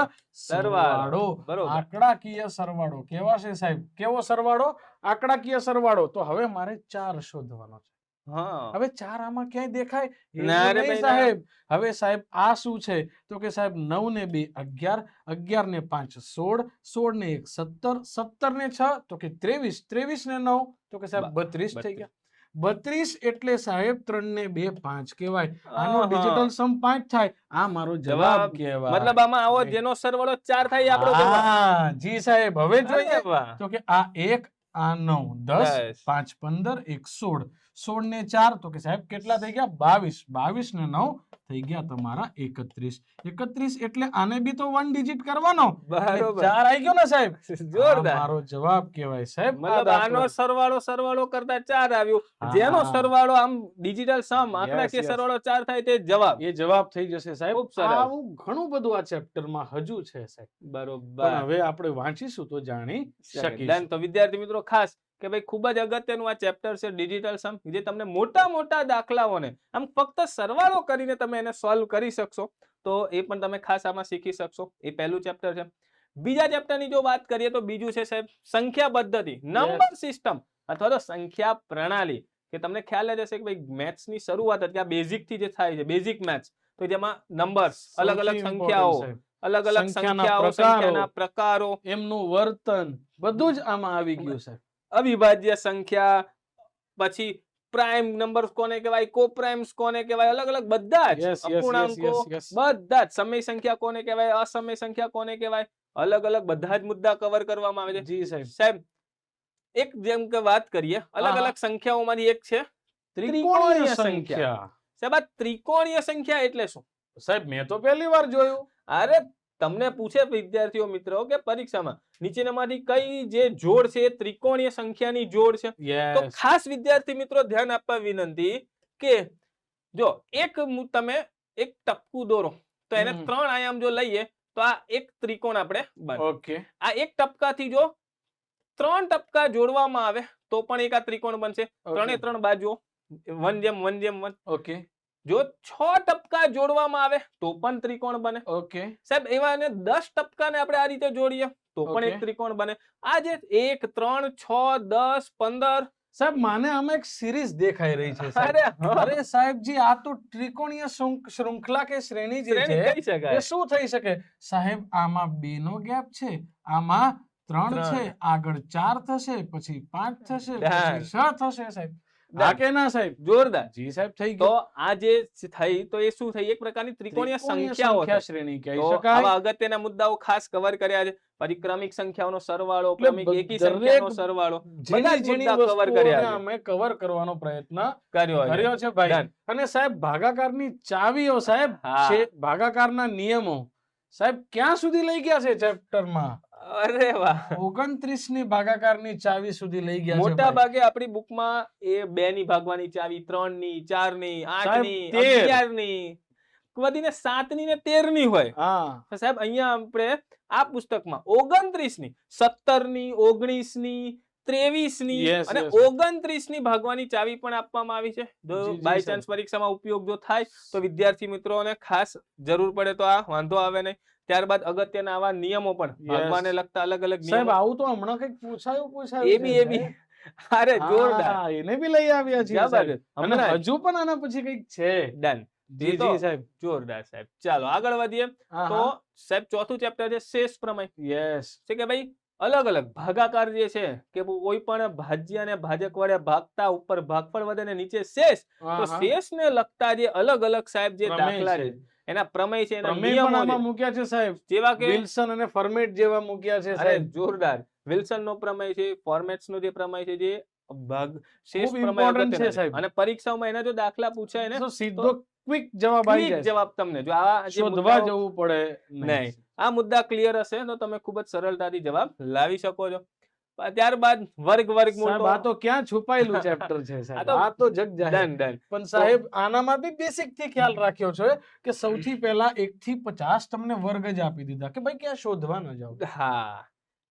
સરવાળો. બરોબર. આંકડાકીય સરવાળો કેવા છે સાહેબ? કેવો સરવાળો? આંકડાકીય સરવાળો. તો હવે મારે 4 શોધવાનો છે. હા. હવે 4 આમાં ક્યાંય દેખાય? એવું ના રે નહીં ભાઈ, ના. સાહેબ. હવે સાહેબ આ શું છે? તો કે સાહેબ 9 ને 2 11, 11 ને 5 16, 16 ને 1 17, 17 ને 6 તો કે 23, 23 ને 9 તો કે સાહેબ 32 થઈ ગયા. 32 એટલે સાહેબ 3 ને 2 5 કહેવાય. આનો આહા. ડિજિટલ સમ 5 થાય. આ મારો જવાબ કહેવાય. મતલબ આમાં આવો જેનો સરવાળો 4 થાય એ આપણો જવાબ. હા જી સાહેબ. હવે જોઈએ અરે વાહ. તો કે આ 1 આ 9 10 5 15 1 16, 16 ને 4 તો કે સાહેબ કેટલા થઈ ગયા? 22, 22 ને 9 થઈ ગયા તમારા 31, 31 એટલે આને બી તો 1 ડિજિટ કરવાનો. બરોબર. 4 આવી ગયો ને સાહેબ? જોરદાર. આ મારો જવાબ કહેવાય સાહેબ. મતલબ આનો સરવાળો કરતા 4 આવ્યું. હા. જેનો સરવાળો આમ ડિજિટલ સમ આંકડાકીય yes. સરવાળો 4 થાય તે જવાબ. એ જવાબ થઈ જશે સાહેબ. ખૂબ સરસ. આવું ઘણું બધું આ ચેપ્ટરમાં હજુ છે સાહેબ. બરોબર. પણ હવે આપણે વાંચીશું તો જાણી શકીશું. Done. તો વિદ્યાર્થી મિત્રો ખાસ કે ભાઈ ખૂબ જ અગત્યનું આ ચેપ્ટર છે ડિજિટલ સમ, જે તમને મોટા દાખલાઓને આમ ફક્ત સરવાળો કરીને તમે એને સોલ્વ કરી શકશો. તો એ પણ તમે ખાસ આમાં શીખી શકશો. એ પહેલું ચેપ્ટર છે. બીજા ચેપ્ટરની જો વાત કરીએ તો બીજું છે સાહેબ સંખ્યા પદ્ધતિ, નંબર સિસ્ટમ અથવા તો સંખ્યા પ્રણાલી. કે તમને ખ્યાલ જ હશે કે ભાઈ મેથ્સ ની શરૂઆત હતી આ બેઝિક થી જે થાય છે, બેઝિક મેથ્સ. તો જેમાં નંબર્સ, અલગ અલગ સૌથી સંખ્યાઓ, important સાહેબ. અલગ અલગ સંખ્યાના સંખ્યાના પ્રકારો, એમનું વર્તન બધું જ આમાં આવી ગયું સાહેબ. અવિભાજ્ય સંખ્યા, પછી પ્રાઇમ નંબર્સ કોને કહેવાય, કોપ્રાઇમ્સ કોને કહેવાય, અલગ અલગ બધા જ Yes, yes, yes, અપૂર્ણાંકો, yes, yes. બધા જ સમય સંખ્યા કોને કહેવાય, અસમય સંખ્યા કોને કહેવાય, અલગ અલગ બધા જ મુદ્દા કવર કરવામાં આવે છે. જી સાહેબ. સાહેબ એક જેમ કે વાત કરીએ અલગ હા. અલગ સંખ્યાઓમાંથી એક છે ત્રિકોણીય સંખ્યા. સંખ્યા. સાહેબ આ ત્રિકોણીય સંખ્યા એટલે શું? સાહેબ મેં તો પહેલી વાર જોયું. અરે તમને પૂછે વિદ્યાર્થીઓ મિત્રો કે પરીક્ષામાં નીચેનામાંથી કઈ જે જોડ છે એ ત્રિકોણીય સંખ્યાની જોડ છે. તો Yes. ખાસ વિદ્યાર્થી મિત્રો ધ્યાન આપવા વિનંતી કે જો તમે એક ટપકું દોરો તો એને 3 આયામ જો લઈએ તો આ એક ત્રિકોણ આપણે બને. Okay. આ એક ટપકાથી જો 3 ટપકા જોડવામાં આવે તો પણ એક આ ત્રિકોણ બનશે. ત્રણે 3 બાજુઓ 1:1:1. Okay. જો 6 ટપકા જોડવામાં આવે તો પણ ત્રિકોણ બને. Okay. સાહેબ એવા એને 10 ટપકાને આપણે આ રીતે જોડીએ તો પણ Okay. એક ત્રિકોણ બને. આ જે 1 3 6 10 15 સાહેબ માને આમાં એક સિરીઝ દેખાઈ રહી છે સાહેબ. અરે હા. અરે સાહેબજી આ તો ત્રિકોણીય શૃંખલા કે શ્રેણી જે શ્રેણી છે કહી શકાય. એ શું થઈ શકે સાહેબ? આમાં 2 નો ગેપ છે, આમાં 3 ત્રણ. છે, આગળ 4 થશે, પછી 5 થશે, Done. પછી 6 થશે સાહેબ. હા કે ના સાહેબ? જોરદાર. જી સાહેબ થઈ તો ગયું. આ જે થઈ તો એ શું થઈ? એક પ્રકારની ત્રિકોણીય સંખ્યાઓ સંખ્યા થઈ. શ્રેણી કહી તો શકાય. આવા અગત્યના મુદ્દાઓ ખાસ કવર કર્યા છે. પછી ક્રમિક સંખ્યાઓનો સરવાળો, એટલે ક્રમિક એકી દરેક સંખ્યાનો સરવાળો, બધા જ ઝીણી મુદ્દા કવર વસ્તુઓને કર્યા છે. અમે કવર કરવાનો પ્રયત્ન કર્યો છે. કર્યો છે ભાઈ. Done. અને સાહેબ ભાગાકારની ચાવીઓ સાહેબ, હા. ભાગાકારના નિયમો સાહેબ ક્યાં સુધી લઈ ગયા છે ચેપ્ટરમાં? અરે વાહ. 29 ની ભાગાકારની ચાવી સુધી લઈ ગયા છે મોટા ભાઈ. ભાગે આપણી બુકમાં એ 2 ની ભાગવાની ચાવી, 3 ની, 4 ની, 8 સાહેબ, ની, 13 11 ની, વધીને 7 ની ને 13 ની હોય. હા તો સાહેબ અહીંયા આપણે આ પુસ્તકમાં 29 ની, 17 ની, 19 ની, 23 ની Yes, અને yes. 29 ની ભાગવાની ચાવી પણ આપવામાં આવી છે. જો જી, જી, બાય સાહેબ. ચાન્સ પરીક્ષામાં ઉપયોગ જો થાય તો વિદ્યાર્થી મિત્રોને ખાસ જરૂર પડે તો આ વાંધો આવે નહીં. ત્યારબાદ અગત્યના આવા નિયમો પણ, ભાગવાને લગતા અલગ અલગ સાહેબ નિયમો. આવું તો હમણાં કઈક પૂછાયું એ બી અરે જોરદાર. હા, એને બી લઈ આવ્યા છીએ જબરદસ્ત. સાહેબ. અને હમણાં હજુ પણ આના પછી કઈક છે. ડન. જી એ તો જી સાહેબ. જોરદાર સાહેબ. ચાલો આગળ વધીએ. હા, તો હા. સાહેબ ચોથું ચેપ્ટર છે શેષ પ્રમેય. યસ. છે કે ભાઈ અલગ અલગ ભાગાકાર જે છે કે કોઈ પણ ભાજ્ય અને ભાજક વડે ભાગતા ઉપર ભાગફળ વધે ને નીચે શેષ. હા, તો હા. શેષને લગતા જે અલગ અલગ સાહેબ જે પ્રમેય દાખલા છે. છે એના પ્રમેય છે, એના પ્રમેય પણ નિયમો આમાં છે. મૂક્યા છે સાહેબ. જેવા કે વિલ્સન અને ફર્મેટ જેવા મૂક્યા છે અરે સાહેબ. જોરદાર. વિલ્સન નો પ્રમેય છે, ફોર્મેટ્સ નો જે પ્રમેય છે, જે ભાગ શેષ ખૂબ પ્રમેય important અગત્યના છે છે. સાહેબ. અને પરીક્ષાઓમાં એના જો દાખલા પૂછાય ને તો સીધો ક્વિક જવાબ આવી ક્વિક જાય છે. જવાબ તમને જો આવા જે શોધવા મુદ્દાઓ જવું પડે નહીં. આ મુદ્દા ક્લિયર હશે તો તમે ખૂબ જ સરળતાથી જવાબ લાવી શકો છો. ત્યારબાદ વર્ગમૂળ સાહેબ આ તો ક્યાં છુપાયેલું ચેપ્ટર છે સાહેબ. આ તો જગ જાહેર. Done done. પણ સાહેબ આનામાં બી બેસિક થી ખ્યાલ રાખ્યો છે કે સૌથી પહેલા 1 થી 50 તમને વર્ગ જ આપી દીધા કે ભાઈ ક્યાં શોધવા ન જાવ. હા.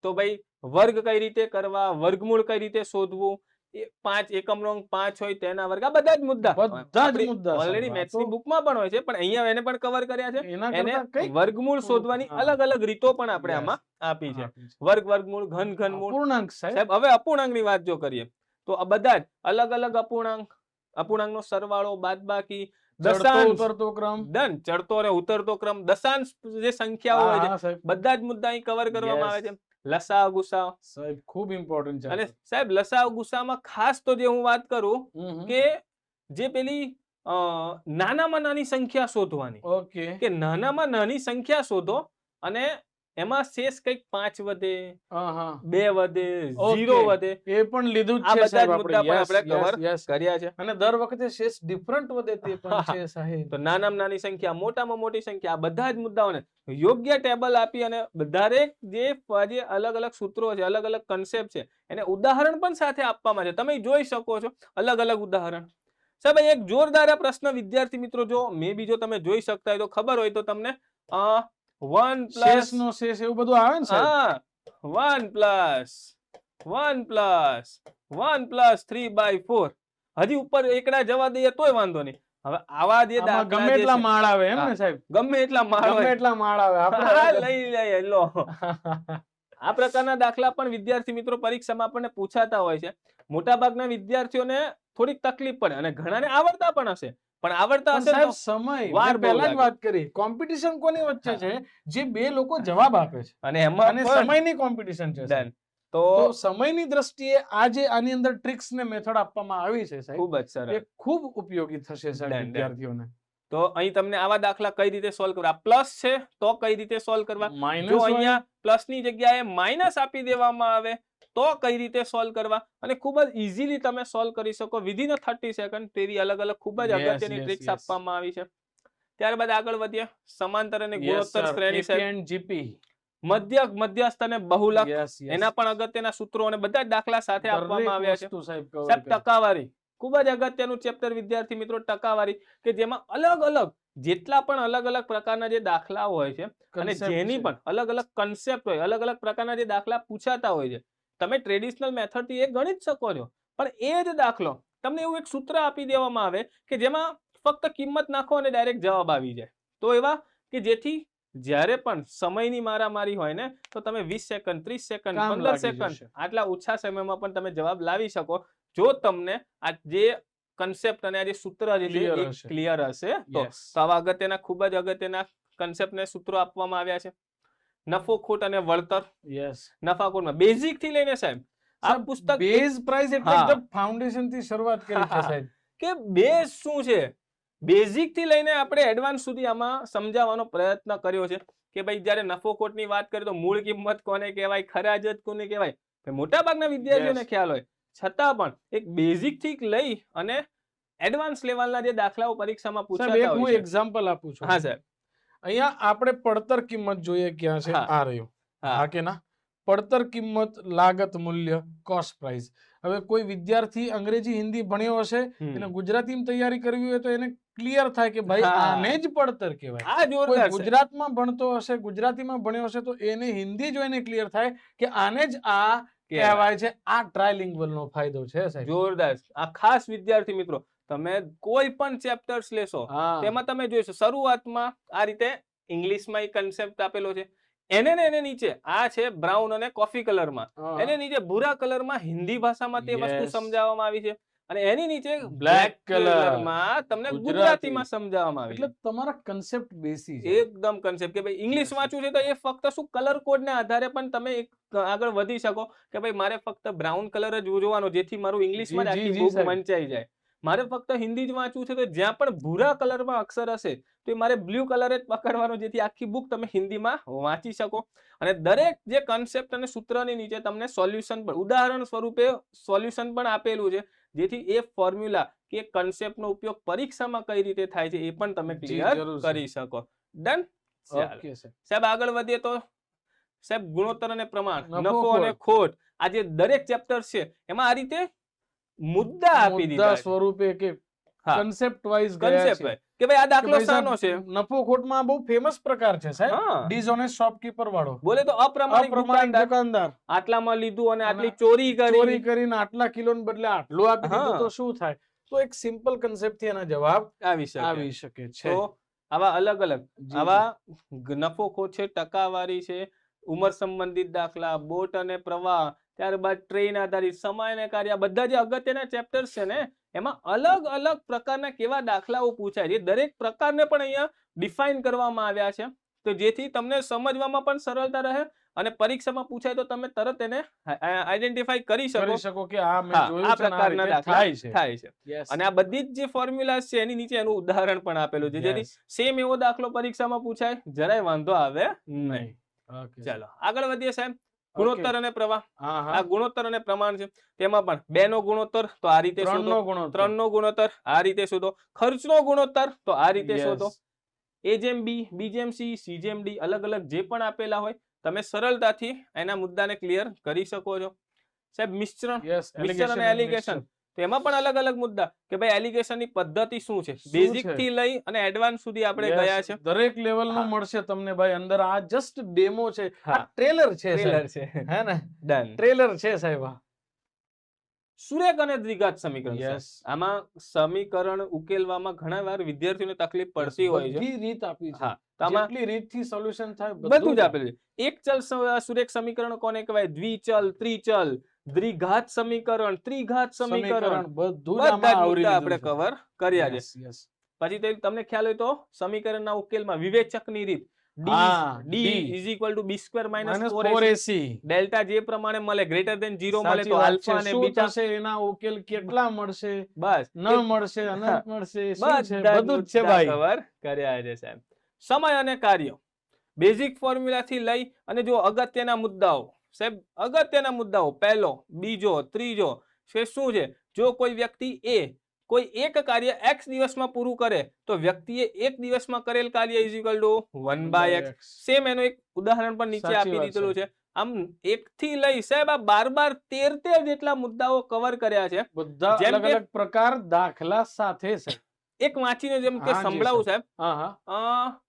તો ભાઈ વર્ગ કઈ રીતે કરવા, વર્ગમૂળ કઈ રીતે શોધવું, એ 5 એકમ રોંગ 5 હોય તેના વર્ગ, આ બધા જ મુદ્દા બધા જ મુદ્દા ઓલરેડી સાહેબ. આ મેથ્સ ની તો બુકમાં પણ હોય છે, પણ અહીંયા એને પણ કવર કર્યા છે. એના એને કરતા કંઈક વર્ગમૂળ શોધવાની હા. અલગ અલગ રીતો પણ આપણે Yes. આમાં આપી છે. આપી છે. વર્ગ, વર્ગમૂળ, ઘન, ઘનમૂળ. અપૂર્ણાંક સાહેબ. સાહેબ હવે અપૂર્ણાંકની વાત જો કરીએ તો આ બધા જ અલગ અલગ અપૂર્ણાંકનો સરવાળો, બાદબાકી, ચડતો દશાંશ, ઉતરતો ક્રમ. ડન, ચડતો અને ઉતરતો ક્રમ, દશાંશ જે સંખ્યાઓ હોય છે હા, સાહેબ. બધા જ મુદ્દા અહીં કવર કરવામાં આવે Yes. છે. લસાઅ, ગુસાઅ. સાહેબ ખૂબ ઇમ્પોર્ટન્ટ છે. અને સાહેબ લસાઅ ગુસાઅમાં ખાસ તો જે હું વાત કરું કે જે પેલી નાનામાં નાની સંખ્યા શોધવાની, ઓકે. કે નાનામાં નાની સંખ્યા શોધો અને એમાં શેષ કંઈક 5 વધે, હા હા. 2 વધે, Okay. 0 વધે, એ પણ લીધું જ આ છે બધા સાહેબ જ મુદ્દા પણ આપણે. આપણે Yes, કવર yes, yes. કર્યા છે. અને દર વખતે શેષ ડિફરન્ટ વધે તે પણ છે સાહેબ. તો નાનામાં નાની સંખ્યા, મોટામાં મોટી સંખ્યા, આ બધા જ મુદ્દાઓને યોગ્ય ટેબલ આપી અને દરેક જે અલગ અલગ સૂત્રો છે, અલગ અલગ કન્સેપ્ટ છે, એને ઉદાહરણ પણ સાથે આપવામાં છે. તમે જોઈ શકો છો અલગ અલગ ઉદાહરણ. સાહેબ એક જોરદાર આ પ્રશ્ન વિદ્યાર્થી મિત્રો, જો મે બી જો તમે જોઈ શકતા હોય તો ખબર હોય તો તમને 1 શેષ પ્લસ નો શેષ એવું બધું આવે ને સાહેબ. હા 1 પ્લસ 3/4. હજી ઉપર એકડા જવા દઈએ તોય વાંધો નહીં. હવે આવા જે આમાં દાખલા ગમે જે એટલા છે, માળ આવે એમ હા. ને સાહેબ. ગમે એટલા માળ ગમે હોય. એટલા માળ આવે હા, આપણે લઈ લઈએ લો. આ પ્રકારના દાખલા પણ વિદ્યાર્થી મિત્રો પરીક્ષામાં આપણને પૂછાતા હોય છે. મોટાભાગના વિદ્યાર્થીઓને થોડીક તકલીફ પડે અને ઘણાને આવડતા પણ હશે. પણ આવડતા પણ હશે સાહેબ તો સમય વાર મેં બહુ પહેલા જ લાગે. વાત કરી કોમ્પિટિશન કોની વચ્ચે છે જે બે લોકો જવાબ આપે છે અને એમાં અને પણ સમયની કોમ્પિટિશન છે સાહેબ. ડન. તો તો સમયની દ્રષ્ટિએ આ જે આની અંદર ટ્રિક્સ ને મેથડ આપવામાં આવી છે સાહેબ, ખૂબ જ સરળ. એ ખૂબ ઉપયોગી થશે સાહેબ Done, done. વિદ્યાર્થીઓને. તો અહીં તમને આવા દાખલા કઈ રીતે સોલ્વ કરવા, પ્લસ છે તો કઈ રીતે સોલ્વ કરવા, માઇનસ જો અહીંયા પ્લસ ની જગ્યાએ માઇનસ આપી દેવામાં આવે તો કઈ રીતે સોલ્વ કરવા, અને ખૂબ જ ઇઝીલી તમે સોલ્વ કરી શકો વિધિન 30 સેકન્ડ. તેવી અલગ અલગ ખૂબ જ અગત્યની ટ્રિક્સ આપવામાં આવી છે. ત્યારબાદ આગળ વધીએ. સમાંતર અને ગુણોત્તર શ્રેણી સાહેબ, મધ્યસ્થ અને બહુલક, એના પણ અગત્યના સૂત્રો અને બધા જ દાખલા સાથે આપવામાં આવ્યા છે. સાહેબ ટકાવારી ખૂબ જ અગત્યનું ચેપ્ટર વિદ્યાર્થી મિત્રો, ટકાવારી, કે જેમાં અલગ અલગ જેટલા પણ અલગ અલગ પ્રકારના જે દાખલા હોય છે અને જેની પણ અલગ અલગ કન્સેપ્ટ હોય, અલગ અલગ પ્રકારના જે દાખલા પૂછાતા હોય છે, તમે ટ્રેડિશનલ મેથડ થી એ ગણી જ શકો છો. પણ એ જ દાખલો તમને એવું એક સૂત્ર આપી દેવામાં આવે કે જેમાં ફક્ત કિંમત નાખો અને ડાયરેક્ટ જવાબ આવી જાય. તો એવા કે જેથી જ્યારે પણ સમયની મારામારી હોય ને તો તમે 20 સેકન્ડ, 30 સેકન્ડ, 15 સેકન્ડ આટલા ઓછા સમયમાં પણ તમે જવાબ લાવી શકો, જો તમને આ જે કન્સેપ્ટ અને આ જે સૂત્ર છે એ ક્લિયર હશે તો. આવા અગત્યના ખૂબ જ અગત્યના કન્સેપ્ટ ને સૂત્રો આપવામાં આવ્યા છે. નફો ખોટ અને વળતર. નફા ખોટમાં બેઝિક થી લઈને સાહેબ આ પુસ્તક બેઝ પ્રાઇસ એટલે હા. એકદમ ફાઉન્ડેશન થી શરૂઆત કરી છે સાહેબ. કે બેઝ શું છે, બેઝિક થી લઈને આપણે એડવાન્સ સુધી આમાં સમજાવવાનો પ્રયત્ન કર્યો છે કે ભાઈ જ્યારે નફો ખોટની વાત કરીએ તો મૂળ કિંમત કોને કહેવાય, ખરાજત કોને કહેવાય, મોટા ભાગના વિદ્યાર્થીઓને Yes. ખ્યાલ હોય, છતાં પણ એક બેઝિક થી લઈ અને એડવાન્સ લેવલના જે દાખલાઓ પરીક્ષામાં સાહેબ એક પૂછાતા હું હોય છે. એક્ઝામ્પલ આપું છું. હા સાહેબ. અહીંયા આપણે પડતર કિંમત જોઈએ ક્યાં છે, હા. આ રહ્યું. હા. હા કે ના? પડતર કિંમત, લાગત મૂલ્ય, કોસ્ટ પ્રાઇસ. હવે કોઈ વિદ્યાર્થી અંગ્રેજી હિન્દી ભણ્યો હશે, એને ગુજરાતીમાં તૈયારી કરવી હોય તો એને ક્લિયર થાય કે ભાઈ હા. આને જ પડતર કહેવાય. આ કોઈ જોરદાર છે. ગુજરાતમાં ભણતો હશે, ગુજરાતીમાં ભણ્યો હશે તો એને હિન્દી જોઈને ક્લિયર થાય કે આને જ આ કહેવાય છે. આ ટ્રાયલિંગ્વલ નો ફાયદો છે સાહેબ. જોરદાર. આ ખાસ વિદ્યાર્થી મિત્રો, તમે કોઈ પણ ચેપ્ટર્સ લેશો હા. તેમાં તમે જોઈશો શરૂઆતમાં આ રીતે ઇંગ્લિશમાં એક કન્સેપ્ટ આપેલો છે, એને ને એને નીચે આ છે બ્રાઉન અને કોફી કલરમાં, હા. એને નીચે ભૂરા કલરમાં હિન્દી ભાષામાં તે વસ્તુ Yes. સમજાવવામાં આવી છે, અને એની નીચે Black બ્લેક colour. કલરમાં તમને ગુજરાતી. ગુજરાતીમાં સમજાવવામાં આવી એટલે છે. તમારા કન્સેપ્ટ બેસી છે. એકદમ કન્સેપ્ટ કે ભાઈ ઇંગ્લિશ વાંચવું છે તો એ ફક્ત શું કલર કોડ ના આધારે પણ તમે એક આગળ વધી શકો કે ભાઈ મારે ફક્ત બ્રાઉન કલર જ જોવાનો જેથી મારું ઇંગ્લિશમાં જી, આખી જી, બુક સાહેબ. વંચાઈ જાય. મારે ફક્ત હિન્દી જ વાંચવું છે તો જ્યાં પણ ભૂરા કલરમાં અક્ષર હશે તો એ મારે બ્લુ કલર જ પકડવાનો જેથી આખી બુક તમે હિન્દીમાં વાંચી શકો. અને દરેક જે કન્સેપ્ટ અને સૂત્રની નીચે તમને સોલ્યુશન પણ ઉદાહરણ સ્વરૂપે સોલ્યુશન પણ આપેલું છે, જેથી એ ફોર્મ્યુલા કે કન્સેપ્ટનો ઉપયોગ પરીક્ષામાં કઈ રીતે થાય છે એ પણ તમે જી, ક્લિયર જરૂર સર. કરી શકો. ડન. Okay sir. સાહેબ આગળ વધીએ તો સાહેબ ગુણોત્તર અને પ્રમાણ, નફો નફો અને ખોટ, આ જે દરેક ચેપ્ટર છે એમાં આ રીતે મુદ્દા આપી મુદ્દા દીધા છે. સ્વરૂપે કે હા. કન્સેપ્ટ વાઇઝ ગયા કન્સેપ્ટ છે. કે ભાઈ આ કે દાખલો ભાઈ સાહેબ, શાનો છે. નફો ખોટમાં બહુ ફેમસ પ્રકાર છે સાહેબ. હા. ડિઝોનેસ્ટ શોપકીપર વાળો. બોલે તો અપ્રમાણિક અપ્રમાણિક દુકાનદાર દુકાનદાર આટલામાં લીધું અને આટલી અને ચોરી ચોરી કરી કરીને આટલા કિલોને બદલે આટલું આપી દીધું હા. તો શું થાય? તો એક સિમ્પલ કન્સેપ્ટ થી એના જવાબ આવી શકે. આવી શકે છે. તો આવા અલગ અલગ જી, આવા નફો ખોટ છે, ટકાવારી છે, ઉંમર સંબંધિત દાખલા, બોટ અને પ્રવાહ, ત્યારબાદ ટ્રેન આધારિત, સમય અને કાર્ય, આ બધા જે અગત્યના ચેપ્ટર્સ છે ને એમાં અલગ અલગ પ્રકારના કેવા દાખલાઓ પૂછાય છે, દરેક પ્રકારને પણ અહીંયા ડિફાઇન કરવામાં આવ્યા છે, તો જેથી તમને સમજવામાં પણ સરળતા રહે અને પરીક્ષામાં પૂછાય તો તમે તરત એને આઈડેન્ટિફાઈ કરી કરી શકો. શકો કે આ મેં હા, જોયું આ છે ને આ પ્રકારના રીતે દાખલા થાય છે. થાય છે. Yes. અને આ બધી જ જે ફોર્મ્યુલાસ છે એની નીચે એનું ઉદાહરણ પણ આપેલું છે, જેથી Yes. સેમ એવો દાખલો પરીક્ષામાં પૂછાય જરાય વાંધો આવે નહીં. Okay. ચાલો આગળ વધીએ સાહેબ. ગુણોત્તર અને પ્રવાહ. હા, આ હા. ગુણોત્તર અને પ્રમાણ છે, તેમાં પણ 2 નો ગુણોત્તર તો આ રીતે 3 શોધો, નો ગુણોત્તર. 3 નો ગુણોત્તર આ રીતે શોધો, ખર્ચનો ગુણોત્તર તો આ રીતે Yes. શોધો. A જેમ B, B જેમ C, C જેમ D, અલગ અલગ જે પણ આપેલા હોય તમે સરળતાથી એના મુદ્દાને ક્લિયર કરી શકો છો. સાહેબ મિશ્રણ, Yes. મિશ્રણ Allegation અને and એલિગેશન, mixture. તો એમાં પણ અલગ અલગ મુદ્દા કે ભાઈ એલિગેશન ની પદ્ધતિ શું છે, શું બેઝિક છે? થી લઈ અને એડવાન્સ સુધી આપણે Yes. ગયા છે. દરેક લેવલ નું હા. મળશે તમને ભાઈ અંદર. આ જસ્ટ ડેમો છે, આ હા. ટ્રેલર છે ટ્રેલર સાહેબ. છે. હે ને? ડન. ટ્રેલર છે સાહેબ. આ. સુરેખ અને દ્વિઘાત સમીકરણ છે. Yes. આમાં સમીકરણ ઉકેલવામાં ઘણા વાર વિદ્યાર્થીઓને તકલીફ પડતી હોય છે. બધી રીત આપી છે. હા, તો આમાં જેટલી રીતથી સોલ્યુશન થાય બધું જ આપેલું છે. એક ચલ સુરેખ સમીકરણ કોને કહેવાય, દ્વિચલ, ત્રિચલ, દ્વિઘાત સમીકરણ, ત્રિઘાત સમીકરણ, બધું જ બધા આમાં જ આવરી મુદ્દા લીધું આપણે છે. કવર કર્યા છે. Yes, yes. પછી તમને ખ્યાલ હોય તો સમીકરણના ઉકેલમાં વિવેચકની રીત હા, d D is equal to b² minus minus 4ac, 4ac. Delta જે પ્રમાણે મળે ગ્રેટર ધેન 0 મળે સાચી તો વાત આલ્ફા છે. અને શું બીટા, થશે એના ઉકેલ કેટલા મળશે, બસ ન મળશે, અનંત મળશે, શું છે, બધા બધું જ છે ભાઈ. કવર કર્યા છે સાહેબ. સમય અને કાર્ય, બેઝિક ફોર્મ્યુલા થી લઈ અને જો અગત્યના મુદ્દાઓ સાહેબ, અગત્યના મુદ્દાઓ પહેલો, બીજો, ત્રીજો છે શું છે, જો કોઈ વ્યક્તિ એ કોઈ એક કાર્ય x દિવસમાં પૂરું કરે તો વ્યક્તિએ એક દિવસમાં કરેલ કાર્ય is equal to 1/x. Same એનું એક ઉદાહરણ પણ નીચે સાચી આપી વાત દીધેલું છે. છે. આમ 1 થી લઈ સાહેબ આ 12 13 જેટલા મુદ્દાઓ કવર કર્યા છે. બધા જેમ અલગ કે અલગ પ્રકાર દાખલા સાથે છે. એક વાંચીને જેમ કે હા, જી, સંભળાવું સાહેબ. હા, હા.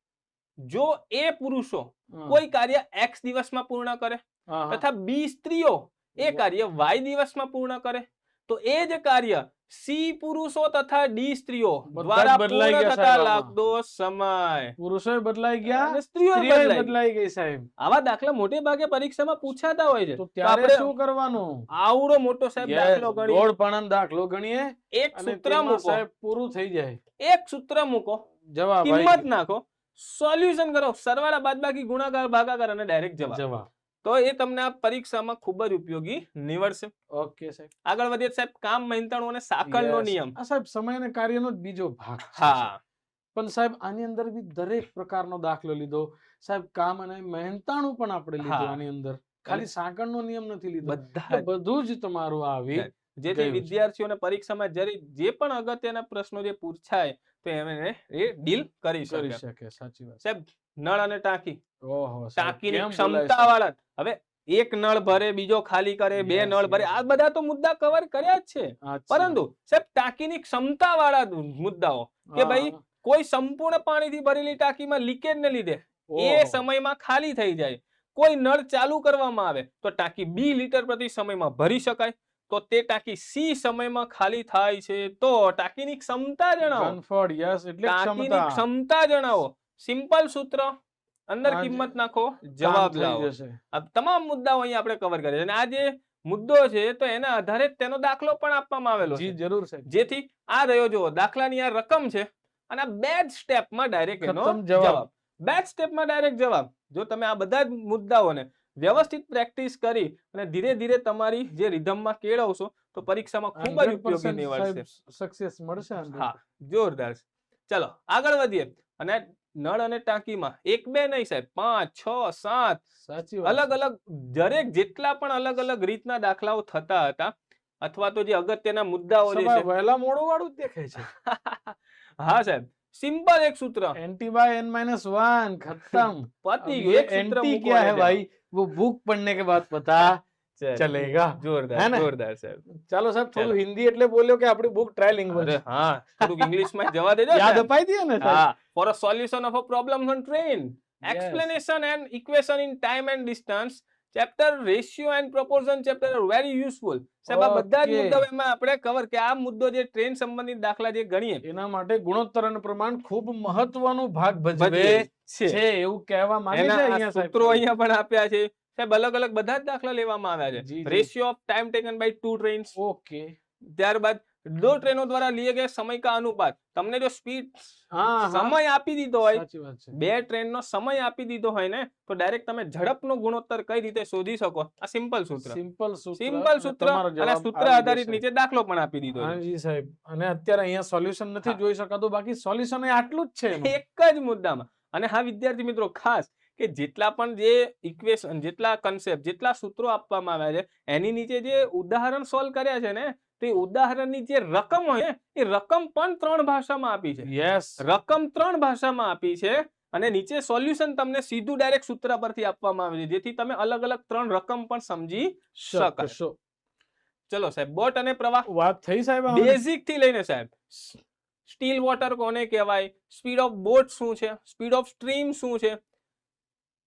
જો એ પુરુષો હા. કોઈ કાર્ય x દિવસમાં પૂર્ણ કરે હા, હા. તથા b સ્ત્રીઓ એ કાર્ય y દિવસમાં પૂર્ણ કરે તો એ જ કાર્ય c પુરુષો તથા d સ્ત્રીઓ બધા જ દ્વારા બદલાઈ પૂર્ણ ગયા થતા સાહેબ આમાં. લાગતો સમય પુરુષોય બદલાઈ ગયા, અને સ્ત્રીઓએ સ્ત્રીઓય બદલાઈ ગઈ. બદલાઈ ગઈ સાહેબ. આવા દાખલા મોટે ભાગે પરીક્ષામાં પૂછાતા હોય છે. તો તો ત્યારે આપણે શું કરવાનું? આવડો મોટો સાહેબ Yes, દાખલો ગણીએ, ગોળ પાણાનો દાખલો ગણીએ એક અને સૂત્ર તેમાં મૂકો, સાહેબ પૂરું થઈ જાય. એક સૂત્ર મૂકો, જવાબ આવી કિંમત ગયો. નાખો, સોલ્યુશન કરો, સરવાળા બાદબાકી ગુણાકાર ભાગાકાર અને ડાયરેક્ટ જવાબ. જવાબ. તો એ તમને આ પરીક્ષામાં ખૂબ જ ઉપયોગી નીવડશે. ઓકે સાહેબ. આગળ વધીએ સાહેબ, કામ, મહેનતાણું અને સાંકળનો Yes. નિયમ. આ સાહેબ સમય અને કાર્યનો જ બીજો ભાગ છે. હા, પણ સાહેબ આની અંદર બી દરેક પ્રકારનો દાખલો લીધો સાહેબ, કામ અને મહેનતાણું પણ આપણે લીધું હા. આની અંદર, ખાલી સાંકળનો નિયમ નથી લીધો. બધા એટલે બધું જ તમારું આવી જેથી ગયું છે. વિદ્યાર્થીઓને પરીક્ષામાં જે પણ અગત્યના પ્રશ્નો જે પૂછાય તો એમને એ ડીલ કરી કરી શકે. શકે. સાચી વાત. સાહેબ, નળ અને ટાંકી. ઓહો સાહેબ, ટાંકીની કેમ બોલાય ક્ષમતા વાળા, હવે એક નળ ભરે, બીજો ખાલી કરે, બે Yes, નળ ભરે, yes. આ બધા તો મુદ્દા કવર કર્યા જ છે. સાચી પરંતુ સાહેબ ટાંકીની ક્ષમતા વાળા મુદ્દાઓ કે વાત. ભાઈ કોઈ સંપૂર્ણ પાણીથી ભરેલી ટાંકીમાં લીકેજ ને લીધે એ ઓહો. સમયમાં ખાલી થઈ જાય, કોઈ નળ ચાલુ કરવામાં આવે તો ટાંકી 2 લીટર પ્રતિ સમયમાં ભરી શકાય, તો તે ટાંકી C સમયમાં ખાલી થાય છે, તો ટાંકીની ક્ષમતા જણાવો. Comfort, yes, એટલે ટાંકીની ક્ષમતા. ક્ષમતા જણાવો. સિમ્પલ સૂત્ર, અંદર આ કિંમત નાખો, કામ જવાબ થઈ લાવો. જશે. આ તમામ મુદ્દાઓ અહીં આપણે કવર કરીએ અને આ જે મુદ્દો છે તો એના આધારે જ તેનો દાખલો પણ આપવામાં આવેલો જી છે. જરૂર સાહેબ. જેથી આ રહ્યો જુઓ, દાખલાની આ રકમ છે અને આ બે જ સ્ટેપમાં ડાયરેક્ટ એનો ખતમ જવાબ. જવાબ. બે જ સ્ટેપમાં ડાયરેક્ટ જવાબ. જો તમે આ બધા જ મુદ્દાઓને વ્યવસ્થિત પ્રેક્ટિસ કરી અને ધીરે ધીરે તમારી જે રિધમમાં કેળવશો તો પરીક્ષામાં ખૂબ જ ઉપયોગી 100% નીવડશે. સાહેબ સક્સેસ મળશે. 100%. હા, જોરદાર. ચલો આગળ વધીએ. અને નળ અને ટાંકીમાં એક બે નહીં સાહેબ, 5, 6, 7 સાચી વાત. અલગ અલગ દરેક જેટલા પણ અલગ અલગ રીતના દાખલાઓ થતા હતા અથવા તો જે અગત્યના મુદ્દાઓ જે સભા છે વહેલા મોડું વાળું જ દેખાય છે. હા સાહેબ, સિમ્પલ એક સૂત્ર, एंटी बाय n-1 खत्म. પતી अब ગયું. ये એક સૂત્ર एंटी મૂકો क्या અને है જવાબ. भाई, वो बुक पढ़ने के बाद पता ચલો, चलेगा. જોરદાર હે ને? જોરદાર સાહેબ. ચાલો સાહેબ, ચાલો. થોડું હિન્દી એટલે બોલ્યો કે આપણી બુક ટ્રાયલિંગુઅલ અરે છે. હા, થોડુંક ઇંગ્લિશમાં જવા દેજો યાદ સાહેબ. અપાઈ દે ને સાહેબ. હા, for a solution of a problem on train, Yes. explanation and equation in time and distance, chapter ratio and proportion chapter are very useful. સાહેબ આ બધા જ Okay. મુદ્દાઓ એમાં આપણે કવર કે આ મુદ્દો જે ટ્રેન સંબંધિત દાખલા જે ગણીએ એના માટે ગુણોત્તર અને પ્રમાણ ખૂબ મહત્વનો ભાગ ભજવે ભજવે છે. છે એવું કહેવા માંગે એના છે આ અહીંયા સાહેબ. સૂત્રો અહીંયા પણ આપ્યા છે સાહેબ. અલગ અલગ બધા જ દાખલા લેવામાં આવ્યા જી, છે. જી. Ratio of time taken by 2 trains, okay. ત્યારબાદ 2 ટ્રેનો દ્વારા લીએ ગए समय का अनुपात. તમને જો સ્પીડ હા, હા. સમય આપી દીધો હોય, સાચી વાત છે. બે ટ્રેનનો સમય આપી દીધો હોય ને તો ડાયરેક્ટ તમે ઝડપનો ગુણોત્તર કઈ રીતે શોધી શકો, આ સિમ્પલ સૂત્ર. સિમ્પલ સૂત્ર. સિમ્પલ અને સૂત્ર તમારો અને જવાબ સૂત્ર આવી આધારિત જશે. નીચે દાખલો પણ આપી દીધો છે. હાજી સાહેબ. અને અત્યારે અહીંયા સોલ્યુશન નથી હા. જોઈ શકાતું, બાકી સોલ્યુશન આટલું જ છે એનું. એક જ મુદ્દામાં. અને હા વિદ્યાર્થી મિત્રો, ખાસ કે જેટલા પણ જે ઇક્વેશન, જેટલા કન્સેપ્ટ, જેટલા સૂત્રો આપવામાં આવ્યા છે એની નીચે જે ઉદાહરણ સોલ્વ કર્યા છે ને, તો એ ઉદાહરણની જે રકમ હોય ને એ રકમ પણ 3 ભાષામાં આપી છે. યસ. રકમ 3 ભાષામાં આપી છે અને નીચે સોલ્યુશન તમને સીધું ડાયરેક્ટ સૂત્ર પરથી આપવામાં આવે છે, જેથી તમે અલગ અલગ 3 રકમ પણ સમજી શકાય. શકશો. ચલો સાહેબ, બોટ અને પ્રવાહ વાત થઈ સાહેબ આમાં? બેઝિક થી લઈને સાહેબ સ્ટીલ વોટર કોને કહેવાય, સ્પીડ ઓફ બોટ શું છે, સ્પીડ ઓફ સ્ટ્રીમ શું છે,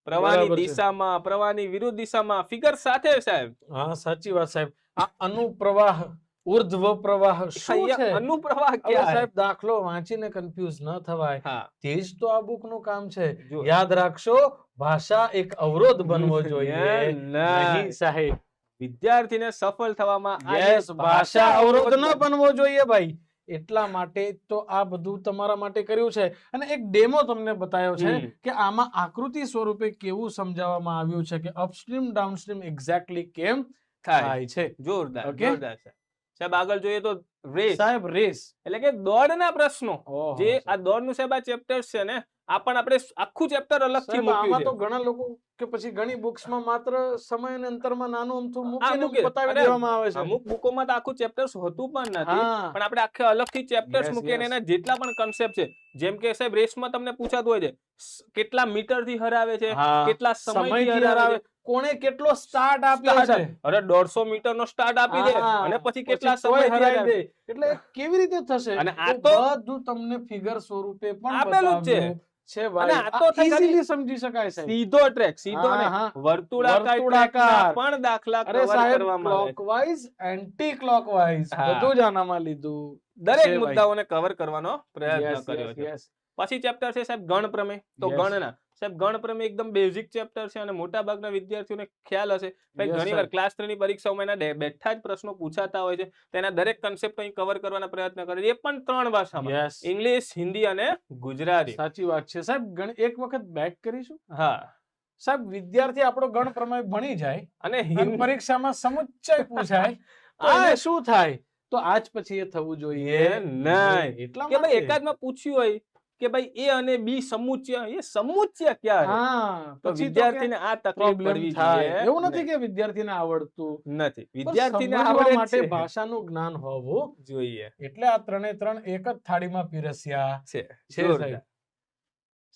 પ્રવાહની બરાબર છે. દિશામાં, પ્રવાહની વિરુદ્ધ દિશામાં ફિગર સાથે સાહેબ. હા સાચી વાત સાહેબ. આ અનુપ્રવાહ, ઉર્ધ્વ પ્રવાહ શું છે? અહીંયા અનુપ્રવાહ હવે ક્યાં સાહેબ દાખલો વાંચીને કન્ફ્યુઝ ન થવાય, હા, તે જ તો આ બુક નું કામ છે. જો. યાદ રાખશો, ભાષા એક અવરોધ બનવો જોઈએ ના. નહીં સાહેબ. વિદ્યાર્થીને સફળ થવામાં આ જે યસ, ભાષા અવરોધ ન બનવો જોઈએ ભાઈ. એટલા માટે તો આ બધું તમારા માટે કર્યું છે. અને એક ડેમો તમને બતાવ્યો છે હમ. કે આમાં આકૃતિ સ્વરૂપે કેવું સમજાવવામાં આવ્યું છે કે અપસ્ટ્રીમ ડાઉનસ્ટ્રીમ એક્ઝેક્ટલી કેમ થાય. થાય છે. જોરદાર Okay. જોરદાર સાહેબ. સાહેબ આગળ જોઈએ તો રેસ સાહેબ રેસ. એટલે કે દોડના પ્રશ્નો. ઓહો, જે સાહેબ. આ દોડનું સાહેબ આ ચેપ્ટર છે ને, આ પણ આપણે આખું ચેપ્ટર અલગથી સાહેબ આમાં મૂક્યું તો છે. ઘણા લોકો કે પછી ઘણી બુક્સમાં માત્ર સમય અને અંતરમાં નાનું અમથું આ મૂકીને મૂકે. બતાવી અરે, દેવામાં આવે છે. અમુક બુકોમાં તો આખું ચેપ્ટર્સ હોતું પણ નથી, હા. પણ આપણે આખે અલગથી ચેપ્ટર્સ Yes, મૂકીને yes. એના જેટલા પણ કન્સેપ્ટ છે, જેમ કે સાહેબ રેસમાં તમને પૂછાતું હોય છે કેટલા મીટર થી હરાવે છે, હા. કેટલા સમયથી સમયથી હરાવે હરાવે, છે, કોણે કેટલો સ્ટાર્ટ આપ્યો Start છે. up. અરે 150 મીટર નો સ્ટાર્ટ આપી દે હા. અને પછી કેટલા તોય સમયથી હરાવી હરાવે. દે. એટલે કેવી રીતે થશે? અને આ એ તો બધું તમને ફિગર સ્વરૂપે પણ આપેલું જ છે. બતાવ્યું છે અને ભાઈ. આ તો આ થઈ ખાલી easily સમજી શકાય સાહેબ. સીધો ટ્રેક, સીધો હા, નહીં, હા. વર્તુળાકાર વર્તુળાકાર. ટ્રેકના પણ દાખલા અરે કવર સાહેબ, કરવામાં આવે છે. ક્લોકવાઇઝ, એન્ટી ક્લોકવાઇઝ હા. બધું જ આનામાં લીધું દરેક છે ભાઈ. મુદ્દાઓને કવર કરવાનો પ્રયત્ન Yes, કર્યો yes, છે. yes. પછી ચેપ્ટર છે સાહેબ ગણ પ્રમેય. તો Yes. ગણના સાહેબ, ગણ પ્રમેય એકદમ બેઝિક ચેપ્ટર છે અને મોટા ભાગના વિદ્યાર્થીઓને ખ્યાલ હશે. ભાઈ Yes, ઘણીવાર sir. ક્લાસ 3 ની પરીક્ષાઓમાં એના બેઠા જ પ્રશ્નો પૂછાતા હોય છે, તેના દરેક કન્સેપ્ટ અહીં કવર કરવાના પ્રયત્ન કરે છે, એ પણ 3 ભાષામાં, Yes. ઇંગ્લિશ, હિન્દી અને ગુજરાતી. સાચી વાત છે સાહેબ. એક વખત બેક કરીશું. હા, સાહેબ વિદ્યાર્થી આપણો ગણ પ્રમેય ભણી જાય અને અને પરીક્ષામાં સમુચ્ચય પૂછાય તો આ એને શું થાય તો આજ પછી એ થવું જોઈએ નહીં. એટલા કે ભાઈ માટે. એકાદમાં પૂછ્યું હોય કે ભાઈ એ અને બી સમુચ્ય, એ સમુચ્ય ક્યાં છે? હા તો પછી તો વિદ્યાર્થીને આ તકલીફ પ્રોબ્લેમ પડવી થાય. જોઈએ એવું નથી કે વિદ્યાર્થીને આવડતું નથી. પણ વિદ્યાર્થીને સમજવા આવડે જ માટે છે. ભાષાનું જ્ઞાન હોવું જોઈએ એટલે આ ત્રણે ત્રણ એક જ થાળીમાં પીરસ્યા છે. છે જોરદાર.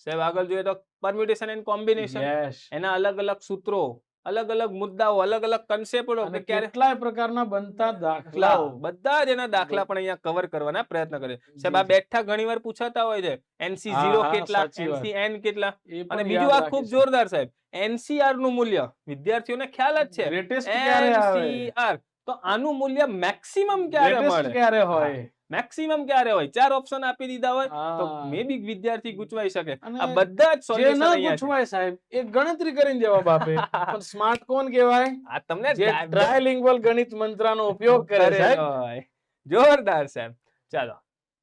સાહેબ આગળ જોઈએ તો પરમ્યુટેશન એન્ડ કોમ્બિનેશન, યસ એના અલગ અલગ સૂત્રો, અલગ અલગ મુદ્દાઓ, અલગ અલગ કન્સેપ્ટો, અને કે ક્યારે કેટલાય પ્રકારના બનતા દાખલા દાખલાઓ, બધા જ એના દાખલા પણ અહીંયા કવર કરવાના પ્રયત્ન કરે. સાહેબ આ બેઠા ઘણીવાર પૂછાતા હોય છે, NC 0 હા, કેટલા, સાચી વાત. NC n કેટલા. એ અને પણ બીજું યાદ આ ખૂબ રાખીશું. જોરદાર સાહેબ, NCR નું મૂલ્ય વિદ્યાર્થીઓને ખ્યાલ જ છે. Greatest ક્યારે આવે? NCR તો આનું મૂલ્ય મેક્સિમમ ક્યારે Greatest મળે? ક્યારે હોય? મેક્સિમમ ક્યારે હોય? 4 ઓપ્શન આપી દીધા હોય તો હા. મે બી વિદ્યાર્થી ગૂંચવાઈ શકે. અને આ બધા જ જે સોલ્યુશન ન અહીંયા છે. પૂછવાય સાહેબ એ ગણતરી કરીને જવાબ આપે પણ સ્માર્ટ કોણ કહેવાય? આ તમને જે ટ્રાયલિંગ્વલ ગણિત મંત્રનો ઉપયોગ કરે કરેલો સાહેબ. હોય. જોરદાર સાહેબ. ચાલો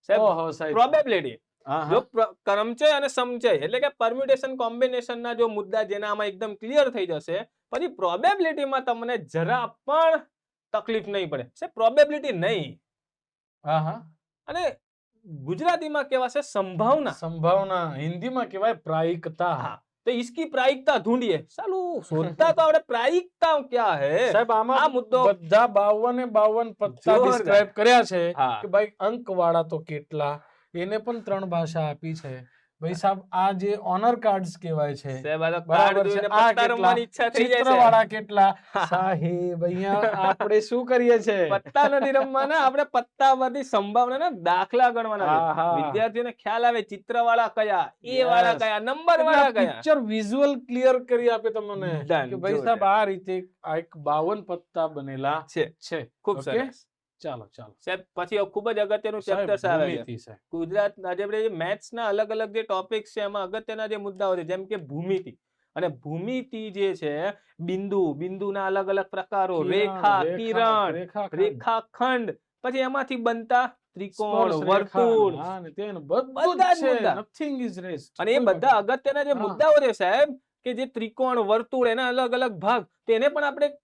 સાહેબ, ઓહો સાહેબ. પ્રોબેબિલિટી, હા, જો હા. ક્રમચય અને સમચય એટલે કે પરમ્યુટેશન કોમ્બિનેશન ના જો મુદ્દા જેના આમાં એકદમ ક્લિયર થઈ જશે, પછી પ્રોબેબિલિટીમાં તમને જરા પણ તકલીફ નહીં પડે. સાહેબ પ્રોબેબિલિટી નહીં, હા, હા. અને ગુજરાતીમાં કહેવાશે સંભાવના. સંભાવના હિન્દીમાં કહેવાય પ્રાયિકતા. હા, तो इसकी प्रायिकता ढूंढिए. सालू शोधता तो આપણે प्रायिकता क्या है? સાહેબ આ આમાં મુદ્દો બધા 52 પત્તા જોરદાર. ડિસ્ક્રાઇબ કર્યા છે હા. કે ભાઈ અંક વાળા તો કેટલા, એને પણ 3 ભાષા આપી છે. ભાઈ સાહેબ આ જે ઓનર કાર્ડ્સ કહેવાય છે, સાહેબ આ તો બરાબર કાર્ડ છે. જોઈને આ પત્તા રમવાની ઈચ્છા થઈ જાય છે. ચિત્રવાળા કેટલા સાહેબ અહીંયા આપણે શું કરીએ છે? પત્તા નથી રમવાના, આપણે પત્તા પરથી સંભાવનાના દાખલા ગણવાના છે. હા, હા. વિદ્યાર્થીઓને ખ્યાલ આવે ચિત્રવાળા કયા, એ વાળા Yes. કયા, નંબર વાળા કયા. પિક્ચર વિઝ્યુઅલ ક્લિયર કરી આપે તમને Done. કે ભાઈ સાહેબ આ રીતે આ એક 52 પત્તા બનેલા છે. છે. ખૂબ Okay? સરસ. ચાલો ચાલો સાહેબ પછી ખૂબ જ અગત્યનું સાહેબ, ચેપ્ટર્સ આવે છે. ભૂમિતિ સાહેબ. ગુજરાત આજે આપણે મેથ્સ ના અલગ અલગ જે ટોપિક્સ છે એમાં અગત્યના જે મુદ્દાઓ છે જેમ કે ભૂમિતિ, અને ભૂમિતિ જે છે બિંદુના અલગ અલગ પ્રકારો, રેખા, કિરણ, રેખાખંડ, રેખાખંડ, પછી એમાંથી બનતા ત્રિકોણ, સ્પર્શ રેખા, વર્તુળ, હા, ને તેનું બધું બધા જ જ છે. મુદ્દા. Nothing is rest. અને એ બધા અગત્યના જે હા. મુદ્દાઓ છે સાહેબ, કે જે ત્રિકોણ, વર્તુળ, એના અલગ અલગ ભાગ, તેને પણ આપણે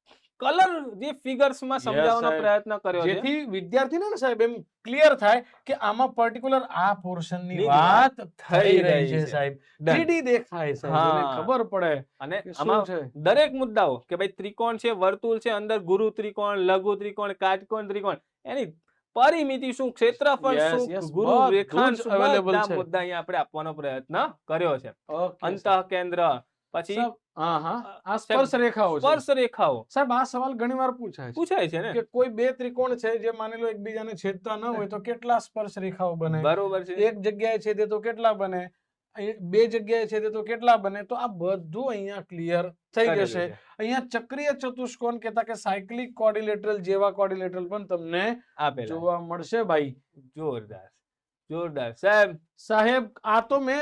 કલર જે ફિગર્સ માં સમજાવવાનો સાહેબ. પ્રયત્ન કર્યો છે. જેથી વિદ્યાર્થીને ને સાહેબ એમ ક્લિયર થાય કે આમાં પર્ટિક્યુલર આ પોર્શન ની ની વાત થઈ રહી રહી છે છે. સાહેબ. Done. 3D દેખાય સાહેબ, એને હા. ખબર પડે અને કે શું આમાં છે. દરેક મુદ્દાઓ કે ભાઈ ત્રિકોણ છે, વર્તુળ છે, અંદર ગુરુ ત્રિકોણ, લઘુ ત્રિકોણ, કાટકોણ ત્રિકોણ, એની પરિમિતિ શું, ક્ષેત્રફળ Yes, શું, yes, ગુરુ બધું જ રેખાંશ શું, available બધા છે. મુદ્દા અહીંયા આપણે આપવાનો પ્રયત્ન કર્યો છે. Okay, અંતઃ કેન્દ્ર, પછી સાહેબ, હા હા આ સાહેબ, સ્પર્શ રેખાઓ છે. સ્પર્શ રેખાઓ સાહેબ આ સવાલ ઘણીવાર પૂછાય છે પૂછાય છે ને. કે કોઈ બે ત્રિકોણ છે જે માની લો એકબીજાને છેદતા ન હોય તો કેટલા સ્પર્શ રેખાઓ બને, બરોબર છે. એક જગ્યાએ છેદે તો કેટલા બને, બે જગ્યાએ છેદે તો કેટલા બને. તો આ બધું અહીંયા ક્લિયર થઈ કરેલું જશે. છે. અહીંયા ચક્રીય ચતુષ્કોણ કહેતા કે સાયક્લિક કોર્ડિલેટરલ જેવા કોર્ડિલેટરલ પણ તમને આપેલા જોવા મળશે ભાઈ. જોરદાર જોરદાર સાહેબ. સાહેબ આ તો મેં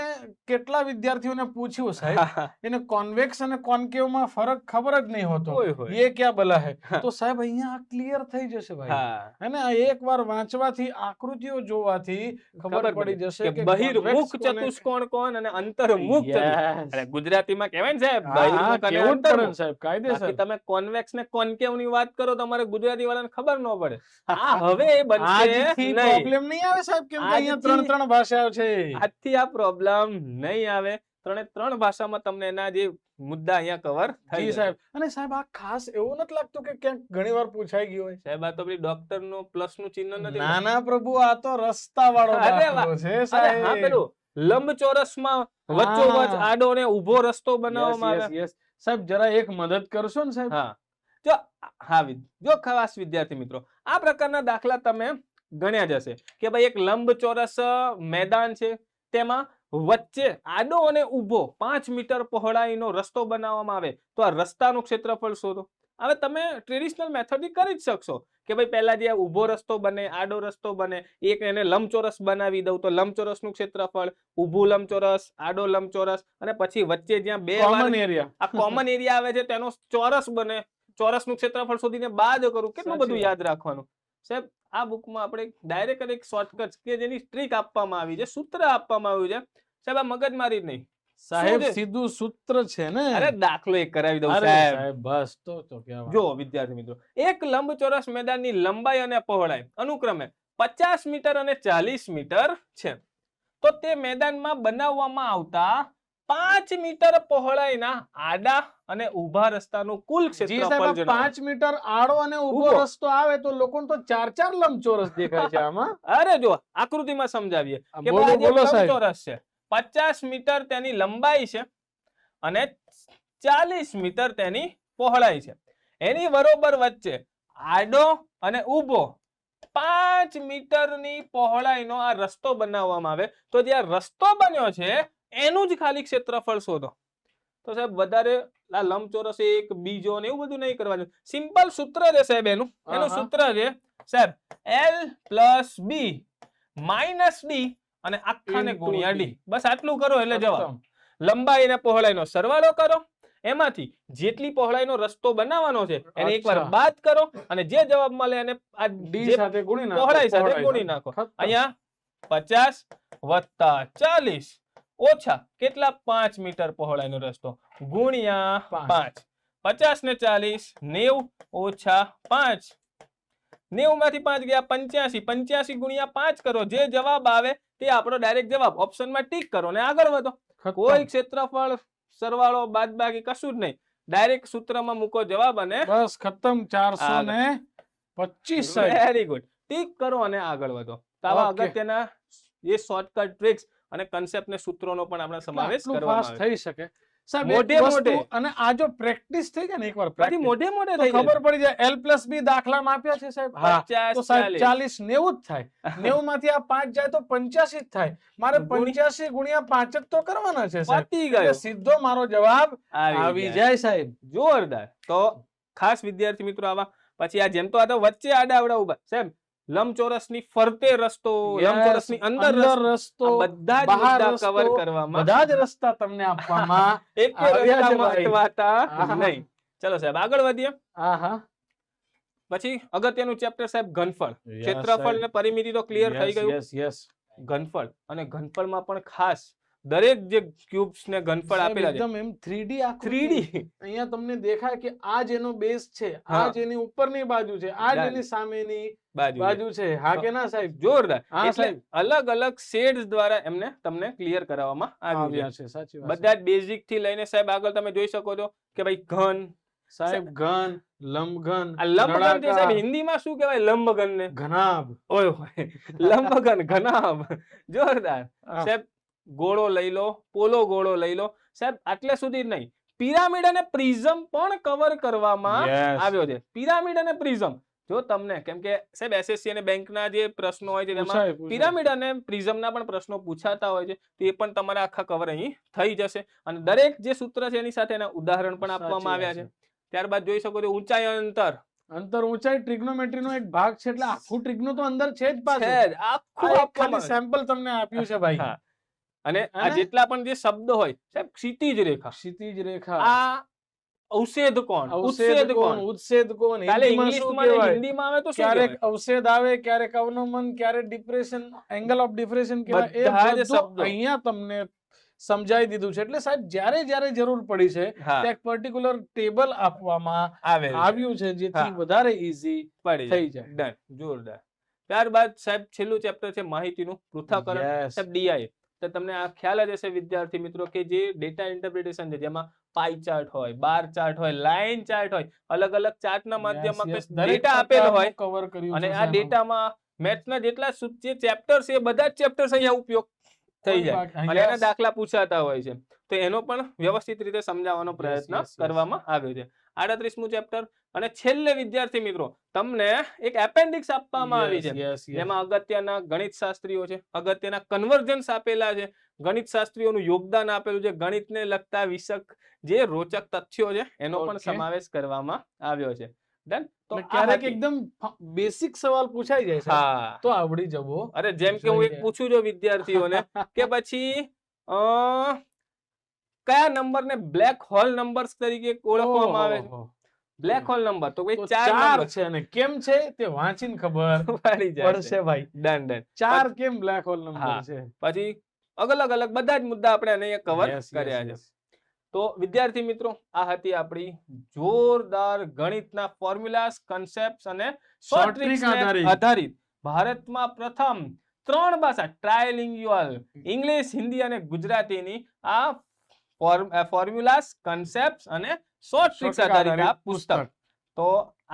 કેટલા વિદ્યાર્થીઓને પૂછ્યું સાહેબ, એને કોન્વેક્સ અને કોન્કેવ માં ફરક ખબર જ નહીં હોતો. હોય હોય. ये क्या भला है? તો સાહેબ અહીંયા ક્લિયર થઈ જશે ભાઈ. હા, અને આ એકવાર વાંચવાથી, આકૃતિઓ જોવાથી ખબર પડી જશે કે કે બહિર્મુખ convex કોને- ચતુષ્કોણ કોણ અને અંતર્મુખ ચતુષ્કોણ. Yes. અરે ગુજરાતીમાં કહેવાય ને સાહેબ, હા, હા, બહિર્મુખ અને કેવું જ પડે ને અંતર્મુખ. સાહેબ, કાયદેસર. બાકી તમે કોન્વેક્સ ને કોન્કેવ ની વાત કરો તમારે ગુજરાતી વાળાને ખબર ન પડે. આ હવે એ બનશે આજથી નહીં. પ્રોબ્લેમ નહીં આવે સાહેબ, કેમ કે અહીંયા આજથી- 3 ભાષાઓ છે. આજથી આ પ્રોબ્લેમ નહીં આવે. 3 ભાષામાં તમને એના જે મુદ્દા અહીંયા કવર થઈ જી જશે. સાહેબ. અને સાહેબ આ ખાસ એવું નથી લાગતું કે ક્યાંક ઘણીવાર પૂછાઈ ગયું હોય? સાહેબ આ તો પેલી ડોક્ટર નો પ્લસ નું ચિહ્ન નથી. ના ના પ્રભુ, આ તો રસ્તા વાળો અરે દાખલો છે અરે સાહેબ. હા, પેલું લંબચોરસમાં વચ્ચોવચ હા. આડો ને ઊભો રસ્તો Yes, બનાવવામાં yes, આવે. yes. સાહેબ જરા એક મદદ કરશો ને સાહેબ? હા, જો હા જો ખાસ વિદ્યાર્થી મિત્રો, આ પ્રકારના દાખલા તમે ગણ્યા જ હશે કે ભાઈ એક લંબચોરસ મેદાન છે, તેમાં વચ્ચે આડો અને ઊભો 5 મીટર પહોળાઈનો રસ્તો બનાવવામાં આવે તો આ રસ્તાનું ક્ષેત્રફળ શોધો. હવે તમે ટ્રેડિશનલ મેથડથી કરી જ શકશો કે ભાઈ પહેલા જે ઊભો રસ્તો બને, આડો રસ્તો બને, એક એને લંબચોરસ બનાવી દઉં તો લંબચોરસનું ક્ષેત્રફળ, ઊભું લંબચોરસ, આડો લંબચોરસ, અને પછી વચ્ચે જ્યાં બે કોમન એરિયા. આ કોમન એરિયા આવે છે તેનો ચોરસ બને, ચોરસનું ક્ષેત્રફળ શોધીને બાદ કરું. કેટલું સાચી બધું વાત. યાદ રાખવાનું. સાહેબ આ બુકમાં આપણે ડાયરેક્ટ એક શોર્ટકટ કે જેની ટ્રીક આપવામાં આવી છે, સૂત્ર આપવામાં આવ્યું છે. સાહેબ આ મગજમારી જ નહીં, સાહેબ છે? સીધું સૂત્ર છે ને. અરે દાખલો એક કરાવી દઉં અરે સાહેબ. સાહેબ બસ તો કહેવાય. જો વિદ્યાર્થી મિત્રો, એક લંબચોરસ મેદાનની લંબાઈ અને પહોળાઈ અનુક્રમે 50 મીટર અને 40 મીટર છે. તો તે મેદાનમાં બનાવવામાં આવતા 5 મીટર પહોળાઈના આડા અને ઊભા રસ્તાનું કુલ જી સાહેબ, ક્ષેત્રફળ આ જણાવો. 5 મીટર આડો અને ઊભો ઊભો. રસ્તો આવે તો લોકોને તો 4 લંબચોરસ દેખાય છે આમાં. અરે જો આકૃતિમાં સમજાવીએ કે બોલો, ભાઈ આ જે બોલો સાહેબ. લંબચોરસ છે 50 મીટર તેની લંબાઈ છે અને 40 મીટર તેની પહોળાઈ છે. એની બરોબર વચ્ચે આડો અને ઊભો 5 મીટરની પહોળાઈનો આ રસ્તો બનાવવામાં આવે તો જે આ રસ્તો બન્યો છે એનું જ ખાલી ક્ષેત્રફળ શોધો. તો સાહેબ વધારે આ લંબચોરસ એક બીજો ને એવું બધું નહીં કરવાનું. સિમ્પલ સૂત્ર છે સાહેબ એનું સૂત્ર છે સાહેબ L+B - D અને આખાને Into ગુણ્યા D. D. બસ આટલું કરો એટલે જવાબ. ખતમ. લંબાઈ અને પહોળાઈનો સરવાળો કરો, એમાંથી જેટલી પહોળાઈનો રસ્તો બનાવવાનો છે એને એકવાર અચ્છા. બાદ કરો અને જે જવાબ મળે એને આ D જે સાથે ગુણી નાખો. પહોળાઈ સાથે પહોળાઈ ગુણી સાથે. નાખો. ખતમ. અહીંયા 50 + 40 ઓછા કેટલા 5 મીટર પહોળાઈનો રસ્તો ગુણ્યા 5. 50 ને 40 90 ઓછા 5. 90 માંથી 5 ગયા 85. 85 ગુણ્યા 5 કરો, જે જવાબ આવે તે આપણો ડાયરેક્ટ જવાબ. ઓપ્શનમાં ટીક કરો ને આગળ વધો. ખતમ. કોઈ ક્ષેત્રફળ સરવાળો બાદબાકી કશું જ નહીં, ડાયરેક્ટ સૂત્રમાં મૂકો જવાબ અને બસ ખતમ. 425 સાહેબ. Very good. ટીક કરો અને આગળ વધો. તો આવા Okay. અગત્યના એ શોર્ટકટ ટ્રિક્સ અને કન્સેપ્ટ ને સૂત્રોનો પણ આપણે સમાવેશ આટલું કરવામાં fast આવે થઈ શકે સાહેબ. મોઢે એક વસ્તુ, મોઢે. અને આ જો પ્રેક્ટિસ થઈ જાય ને એકવાર પછી practice, મોઢે મોઢે તો થઈ જાય. ખબર પડી જાય. L+B દાખલામાં આપ્યા છે સાહેબ. હા. 50 તો સાહેબ 40. 40 90 જ થાય. 90 માંથી આ 5 જાય તો 85 જ થાય. મારે ગુણી- 85 ગુણ્યા 5 જ તો કરવાના છે સાહેબ. પતી એટલે ગયો. સીધો મારો જવાબ આવી જાય સાહેબ. જોરદાર. તો ખાસ વિદ્યાર્થી મિત્રો આવા પછી આ જેમ તો આ તો વચ્ચે આડા અવડા ઉભા સાહેબ, લંબચોરસની ફરતે રસ્તો, Yes, લંબચોરસની અંદર અંદર રસ્તો, રસ્તો, આ બધા જ બહાર મુદ્દા રસ્તો, કવર કરવામાં બધા જ રસ્તા તમને આપવામાં એક આવ્યા છે ભાઈ. અટવાતા આહા. નહીં. ચલો સાહેબ આગળ વધીએ. આહા. પછી અગત્યનું ચેપ્ટર સાહેબ ઘનફળ. Yes, ક્ષેત્રફળ સાહેબ. ને પરિમિતિ તો ક્લિયર થઈ Yes, ગયું. yes, yes. ઘનફળ અને ઘનફળમાં પણ ખાસ દરેક જે ક્યુબ્સ ને ઘનફળ સાહેબ, આપેલા છે એકદમ એમ 3D આકૃતિ. 3D અહીંયા તમને દેખાય કે આ જેનો બેઝ છે, આ હા. જેની ઉપરની બાજુ છે, આ Done. જેની સામેની બાજુ બાજુ છે. હા કે ના સાહેબ? જોરદાર. હા, એટલે સાહેબ. અલગ અલગ શેડ્સ દ્વારા એમને તમને ક્લિયર કરાવવામાં આવ્યું આવ્યા છે. છે, સાચી વાત છે. બધા જ બેઝિક થી લઈને સાહેબ આગળ તમે જોઈ શકો છો કે ભાઈ ઘન, સાહેબ ઘન, લંબઘન, આ લંબઘન જે સાહેબ નળાકાર, હિન્દીમાં શું કહેવાય લંબઘન ને? ઘનાભ. ઓય હોય. લંબઘન, ઘનાભ. જોરદાર. હા. સાહેબ ગોળો લઈ લો, પોલો ગોળો લઈ લો. સાહેબ આટલે સુધી જ નહીં, પિરામિડ અને પ્રિઝમ પણ કવર કરવામાં Yes. આવ્યો છે. પિરામિડ અને પ્રિઝમ જો તમને કેમ કે સાહેબ એસએસસી અને બેંકના જે પ્રશ્નો હોય છે તેમાં પૂછાય, પૂછાય. પિરામિડ અને પ્રિઝમના પણ પ્રશ્નો પૂછાતા હોય છે, તો એ પણ તમારા આખા કવર અહીં થઈ જશે અને દરેક જે સૂત્ર છે એની સાથે એના ઉદાહરણ પણ સાચી આપવામાં વાત આવ્યા છે. ત્યારબાદ જોઈ શકો છો ઊંચાઈ અંતર અંતર ઊંચાઈ ટ્રિગ્નોમેટ્રી નો એક ભાગ છે, એટલે આખું ટ્રિગ્નો તો અંદર છે જ પાછું. છે જ, આખું આ એક આપવામાં ખાલી સેમ્પલ તમને આપ્યું છે ભાઈ. હા. અને આ અને? જેટલા પણ જે શબ્દ હોય સાહેબ ક્ષિતિજ રેખા, ક્ષિતિજ રેખા, આ અવષેધ કોણ, અવષેધ ઉચ્છેદ કોણ, કોણ, ઉચ્છેદ કોણ, કાલે હિન્દીમાં શું ઇંગ્લિશમાં ને કહેવાય? હિન્દીમાં આવે તો શું ક્યારેક કહેવાય? અવષેધ આવે, ક્યારેક અવનમન, ક્યારેક ડિપ્રેશન, એંગલ ઓફ ડિપ્રેશન કહેવાય. એ બધા જ બધું શબ્દો. અહીંયા તમને સમજાઈ દીધું છે. એટલે સાહેબ જ્યારે જ્યારે જરૂર પડી છે હા, ત્યાં એક પર્ટિક્યુલર ટેબલ આપવામાં આવે છે. આવ્યું છે, જેથી હા. વધારે ઈઝી પડી થઈ જાય. જાય. Done. જોરદાર. ત્યારબાદ સાહેબ છેલ્લું ચેપ્ટર છે માહિતીનું પૃથ્થકરણ. Yes. સાહેબ ડીઆઈ. તો તમને આ ખ્યાલ જ હશે વિદ્યાર્થી મિત્રો કે જે ડેટા ઇન્ટરપ્રિટેશન છે જેમાં પાઈ ચાર્ટ હોય, બાર ચાર્ટ હોય, લાઈન ચાર્ટ હોય, અલગ અલગ ચાર્ટના માધ્યમમાં Yes, yes. કંઈક દરેક ડેટા આપેલો હોય કવર કર્યું અને છે આ સાહેબ. ડેટામાં મેથ્સના જેટલા જે ચેપ્ટર છે એ બધા જ ચેપ્ટર્સ અહીંયા ઉપયોગ થઈ કોઈ જાય બાકી- અને એના Yes. દાખલા પૂછાતા હોય છે, તો એનો પણ વ્યવસ્થિત રીતે સમજાવવાનો Yes, પ્રયત્ન yes, yes. કરવામાં આવ્યો છે. 38મું ચેપ્ટર અને છેલ્લે વિદ્યાર્થી મિત્રો તમને એક એપેન્ડિક્સ આપવામાં આવી છે, Yes, yes, yes. જેમાં અગત્યના ગણિત શાસ્ત્રીઓ છે, અગત્યના કન્વર્જન્સ આપેલા છે, ગણિત શાસ્ત્રીઓનું યોગદાન આપેલું છે, ગણિતને લગતા વિષક જે રોચક તથ્યો છે એનો પણ Okay. સમાવેશ કરવામાં આવ્યો છે. Done? તો એટલે આ ક્યારેક હતી. એકદમ બેસિક સવાલ પૂછાઈ જાય છે, હા, તો આવડી જવો. અરે જેમ કે હું એક જોઈએ. પૂછું છું વિદ્યાર્થીઓને કે પછી કયા નંબરને બ્લેક હોલ નંબર્સ તરીકે ઓળખવામાં આવે છે? ઓહો. બ્લેક હોલ નંબર તો ભાઈ તો 4 ચાર નંબર છે અને કેમ છે તે વાંચીને ખબર પડી જાય પડશે ભાઈ. Done done. 4 કેમ બ્લેક હોલ નંબર હા. છે? પછી અલગ અલગ બધા જ મુદ્દા આપણે અહીંયા કવર Yes, yes, કર્યા છે. yes. તો વિદ્યાર્થી મિત્રો આ હતી આપણી જોરદાર ગણિતના ફોર્મ્યુલાસ, કન્સેપ્ટ્સ અને Short શોર્ટ trick ટ્રિક્સ આધારિત ભારતમાં પ્રથમ 3 ભાષા ટ્રાયલિંગ્યુઅલ ઇંગ્લિશ, હિન્દી અને ગુજરાતીની આ ફોર્મ્યુલાસ, કન્સેપ્ટ્સ અને શોર્ટ ટ્રિક્સ આધારિત આ પુસ્તક. તો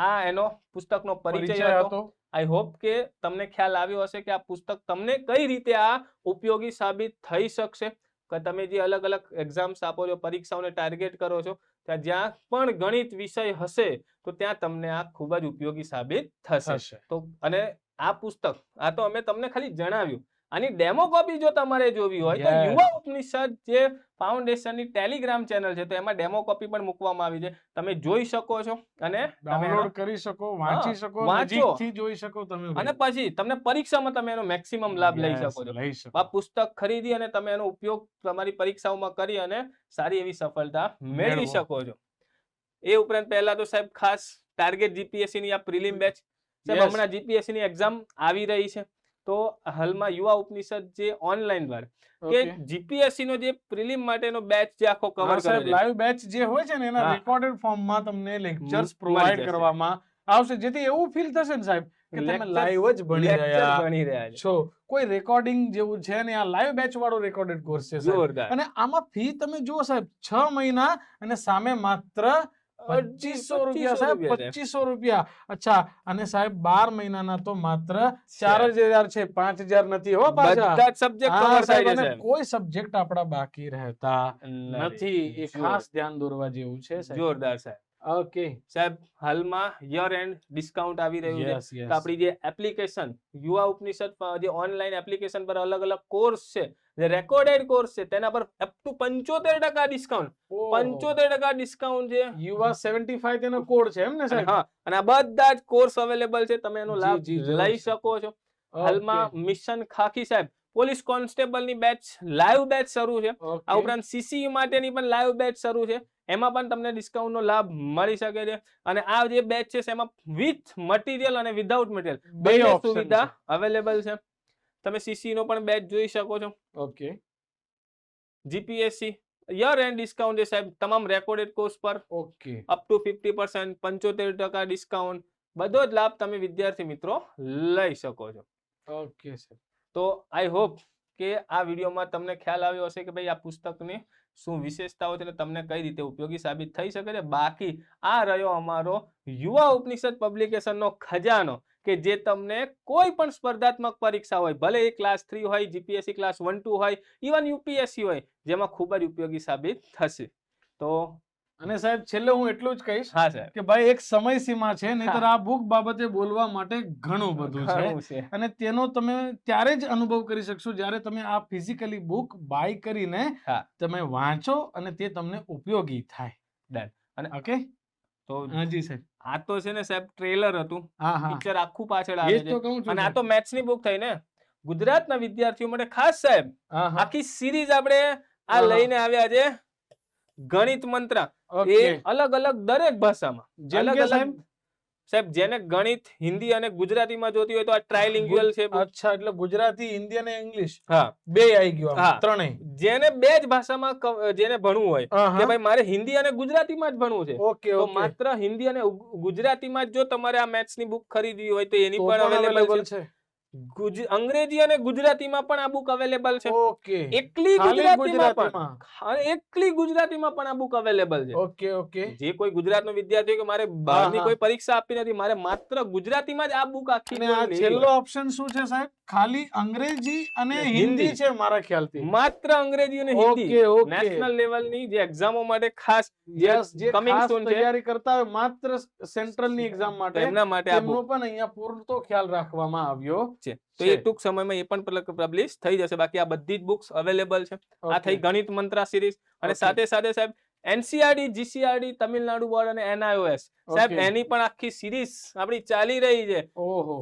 આ એનો પુસ્તકનો પરિચય હતો. આઈ હોપ કે તમને ખ્યાલ આવ્યો હશે કે આ પુસ્તક તમને કઈ રીતે આ ઉપયોગી સાબિત થઈ શકશે. કે તમે જે અલગ અલગ એક્ઝામ્સ આપો છો, પરીક્ષાઓને ટાર્ગેટ કરો છો, ત્યાં જ્યાં પણ ગણિત વિષય હશે તો ત્યાં તમને આ ખૂબ જ ઉપયોગી સાબિત થશે. તો અને આ પુસ્તક આ તો અમે તમને ખાલી જણાવ્યું. આની ડેમો કોપી જો તમારે જોવી હોય તો યુવા ઉપનિષદ જે ફાઉન્ડેશનની ટેલિગ્રામ ચેનલ છે તો એમાં ડેમો કોપી પણ મૂકવામાં આવી છે. તમે જોઈ શકો છો અને ડાઉનલોડ કરી શકો, વાંચી શકો, નજીકથી જોઈ શકો તમે, અને પછી તમને પરીક્ષામાં તમે એનો મેક્સિમમ લાભ લઈ શકો છો. આ પુસ્તક ખરીદી અને તમે એનો ઉપયોગ તમારી પરીક્ષાઓમાં કરી અને સારી એવી સફળતા મેળવી શકો છો. એ ઉપરાંત પહેલા તો સાહેબ ખાસ ટાર્ગેટ જીપીએસસી ની આ પ્રિલિમ બેચ સાહેબ હમણાં જીપીએસસી ની એક્ઝામ આવી રહી છે. તો હાલમાં યુવા ઉપનિષદ જે ઓનલાઈન દ્વારા કે જીપીએસસી નો જે પ્રિલિમ માટેનો બેચ જે આખો કવર કરે છે, લાઈવ બેચ જે હોય છે ને એના રેકોર્ડેડ ફોર્મમાં તમને લેક્ચર્સ પ્રોવાઇડ કરવામાં આવશે, જેથી એવું ફીલ થશે ને સાહેબ કે તમે લાઈવ જ ભણી રહ્યા છો. કોઈ રેકોર્ડિંગ જેવું છે ને, આ લાઈવ બેચ વાળો રેકોર્ડેડ કોર્સ છે અને આમાં ફી તમે જુઓ સાહેબ 6 મહિના અને સામે માત્ર 2500 રૂપિયા સાહેબ, 2500 રૂપિયા. અચ્છા, અને સાહેબ 12 મહિનાના તો માત્ર 4000 છે, 5000 નથી હો પાછા. બધા સબ્જેક્ટ કવર થાય છે. કોઈ સબ્જેક્ટ આપડા બાકી રહેતા નથી. એ ખાસ ધ્યાન દોરવા જેવું છે સાહેબ. જોરદાર સાહેબ. ઓકે સાહેબ, હાલમાં યર એન્ડ ડિસ્કાઉન્ટ આવી રહ્યું છે. તો આપણી જે એપ્લિકેશન યુવા ઉપનિષદ જે ઓનલાઈન એપ્લિકેશન પર અલગ અલગ કોર્સ છે, જે રેકોર્ડેડ કોર્સ છે, તેના પર અપ ટુ 75% ડિસ્કાઉન્ટ. 75% ડિસ્કાઉન્ટ છે. યુવા 75 તેનો કોડ છે એમ ને સાહેબ? હા, અને આ બધા જ કોર્સ અવેલેબલ છે. તમે એનો લાભ લઈ શકો છો. હાલમાં મિશન ખાકી સાહેબ પોલીસ કોન્સ્ટેબલ ની બેચ લાઈવ બેચ શરૂ છે. આ ઉપરાંત સીસી માટેની પણ લાઈવ બેચ શરૂ છે. એમાં પણ તમને ડિસ્કાઉન્ટ નો લાભ મળી શકે છે. અને આ જે બેચ છે એમાં વિથ મટીરિયલ અને વિધાઉટ મટીરિયલ બે સુવિધા અવેલેબલ છે. તમે સીસી નો પણ બેચ જોઈ શકો છો. Okay. GPSC year and discount છે સાહેબ તમામ રેકોર્ડેડ કોર્સ પર. ઓકે. Up to 50%, 75% discount. બધો જ લાભ તમે વિદ્યાર્થી મિત્રો લઈ શકો છો. Okay sir. તો આઈ હોપ કે આ વિડીયોમાં તમને ખ્યાલ આવ્યો હશે કે ભાઈ આ પુસ્તકની શું વિશેષતાઓ છે અને તમને કઈ રીતે ઉપયોગી સાબિત થઈ શકે છે. બાકી આ રહ્યો અમારો યુવા ઉપનિષદ પબ્લિકેશનનો ખજાનો કે જે તમને કોઈ પણ સ્પર્ધાત્મક પરીક્ષા હોય, ભલે એ ક્લાસ 3 હોય, જીપીએસસી ક્લાસ 1, 2 હોય, ઇવન યુપીએસસી હોય, જેમાં ખૂબ જ ઉપયોગી સાબિત થશે. તો અને સાહેબ છેલ્લે હું એટલું જ કહીશ હા સાહેબ કે ભાઈ એક સમય સીમા છે, નહીતર આ બુક બાબતે બોલવા માટે ઘણું બધું છે અને તેનો તમે ત્યારે જ અનુભવ કરી શકશો જ્યારે તમે આ ફિઝિકલી બુક બાય કરીને તમે વાંચો અને તે તમને ઉપયોગી થાય. ડન. અને ઓકે. તો હાજી સાહેબ, આ તો છે ને સાહેબ ટ્રેલર હતું. પિક્ચર આખું પાછળ આવે છે. અને આ તો મેથ્સ ની બુક થઈ ને ગુજરાતના વિદ્યાર્થીઓ માટે ખાસ સાહેબ આખી સિરીઝ આપણે આ લઈને આવ્યા છે. ગણિત મંત્ર એ અલગ અલગ દરેક ભાષામાં અલગ અલગ સાહેબ જેને ગણિત હિન્દી અને ગુજરાતીમાં જોતી હોય તો આ ટ્રાયલિંગ્યુઅલ છે. અચ્છા, એટલે ગુજરાતી, હિન્દી અને ઇંગ્લિશ બે આવી ગયો, ત્રણેય. જેને બે જ ભાષામાં જેને ભણવું હોય કે ભાઈ મારે હિન્દી અને ગુજરાતીમાં જ ભણવું છે તો માત્ર હિન્દી અને ગુજરાતીમાં જ જો તમારે આ મેથ્સ ની બુક ખરીદવી હોય તો એની પણ અવેલેબલ છે. અંગ્રેજી અને ગુજરાતીમાં પણ આ બુક અવેલેબલ છે. એકલી ગુજરાતીમાં પણ આ બુક અવેલેબલ છે. Okay okay. જે કોઈ ગુજરાતનો વિદ્યાર્થી કે મારે બહારની કોઈ પરીક્ષા આપી નથી, મારે માત્ર ગુજરાતીમાં જ આ બુક આખી. આ છેલ્લો ઓપ્શન શું છે સાહેબ? ખાલી અંગ્રેજી અને હિન્દી છે મારા ખ્યાલથી. માત્ર અંગ્રેજી અને હિન્દી. નેશનલ લેવલની જે એક્ઝામો માટે ખાસ જે કમિંગ સૂન તૈયારી કરતા હોય માત્ર સેન્ટ્રલ ની એક્ઝામ માટે, એમના માટે આ બુક પણ અહીંયા પૂરતો ખ્યાલ રાખવામાં આવ્યો છે. તો એ ટૂંક સમયમાં એ પણ પબ્લિશ થઈ જશે. બાકી આ બધી જ બુક્સ અવેલેબલ છે. આ થઈ ગણિત મંત્ર સિરીઝ. અને સાથે સાથે સાહેબ એનસીઆરટી, જીસીઆરટી, તમિલનાડુ બોર્ડ અને એનઆઈઓએસ સાહેબ એની પણ આખી સિરીઝ આપણી ચાલી રહી છે.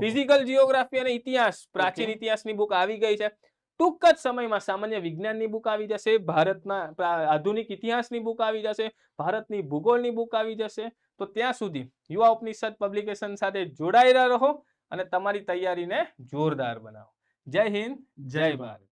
ફિઝિકલ જીઓગ્રાફી અને ઇતિહાસ, પ્રાચીન ઇતિહાસની બુક આવી ગઈ છે. ટૂંક જ સમયમાં સામાન્ય વિજ્ઞાનની બુક આવી જશે, ભારતના આધુનિક ઇતિહાસની બુક આવી જશે, ભારતની ભૂગોળની બુક આવી જશે. તો ત્યાં સુધી યુવા ઉપનિષદ પબ્લિકેશન સાથે જોડાયેલા રહો અને તમારી તૈયારીને જોરદાર બનાવો. જય હિન્દ, જય ભારત.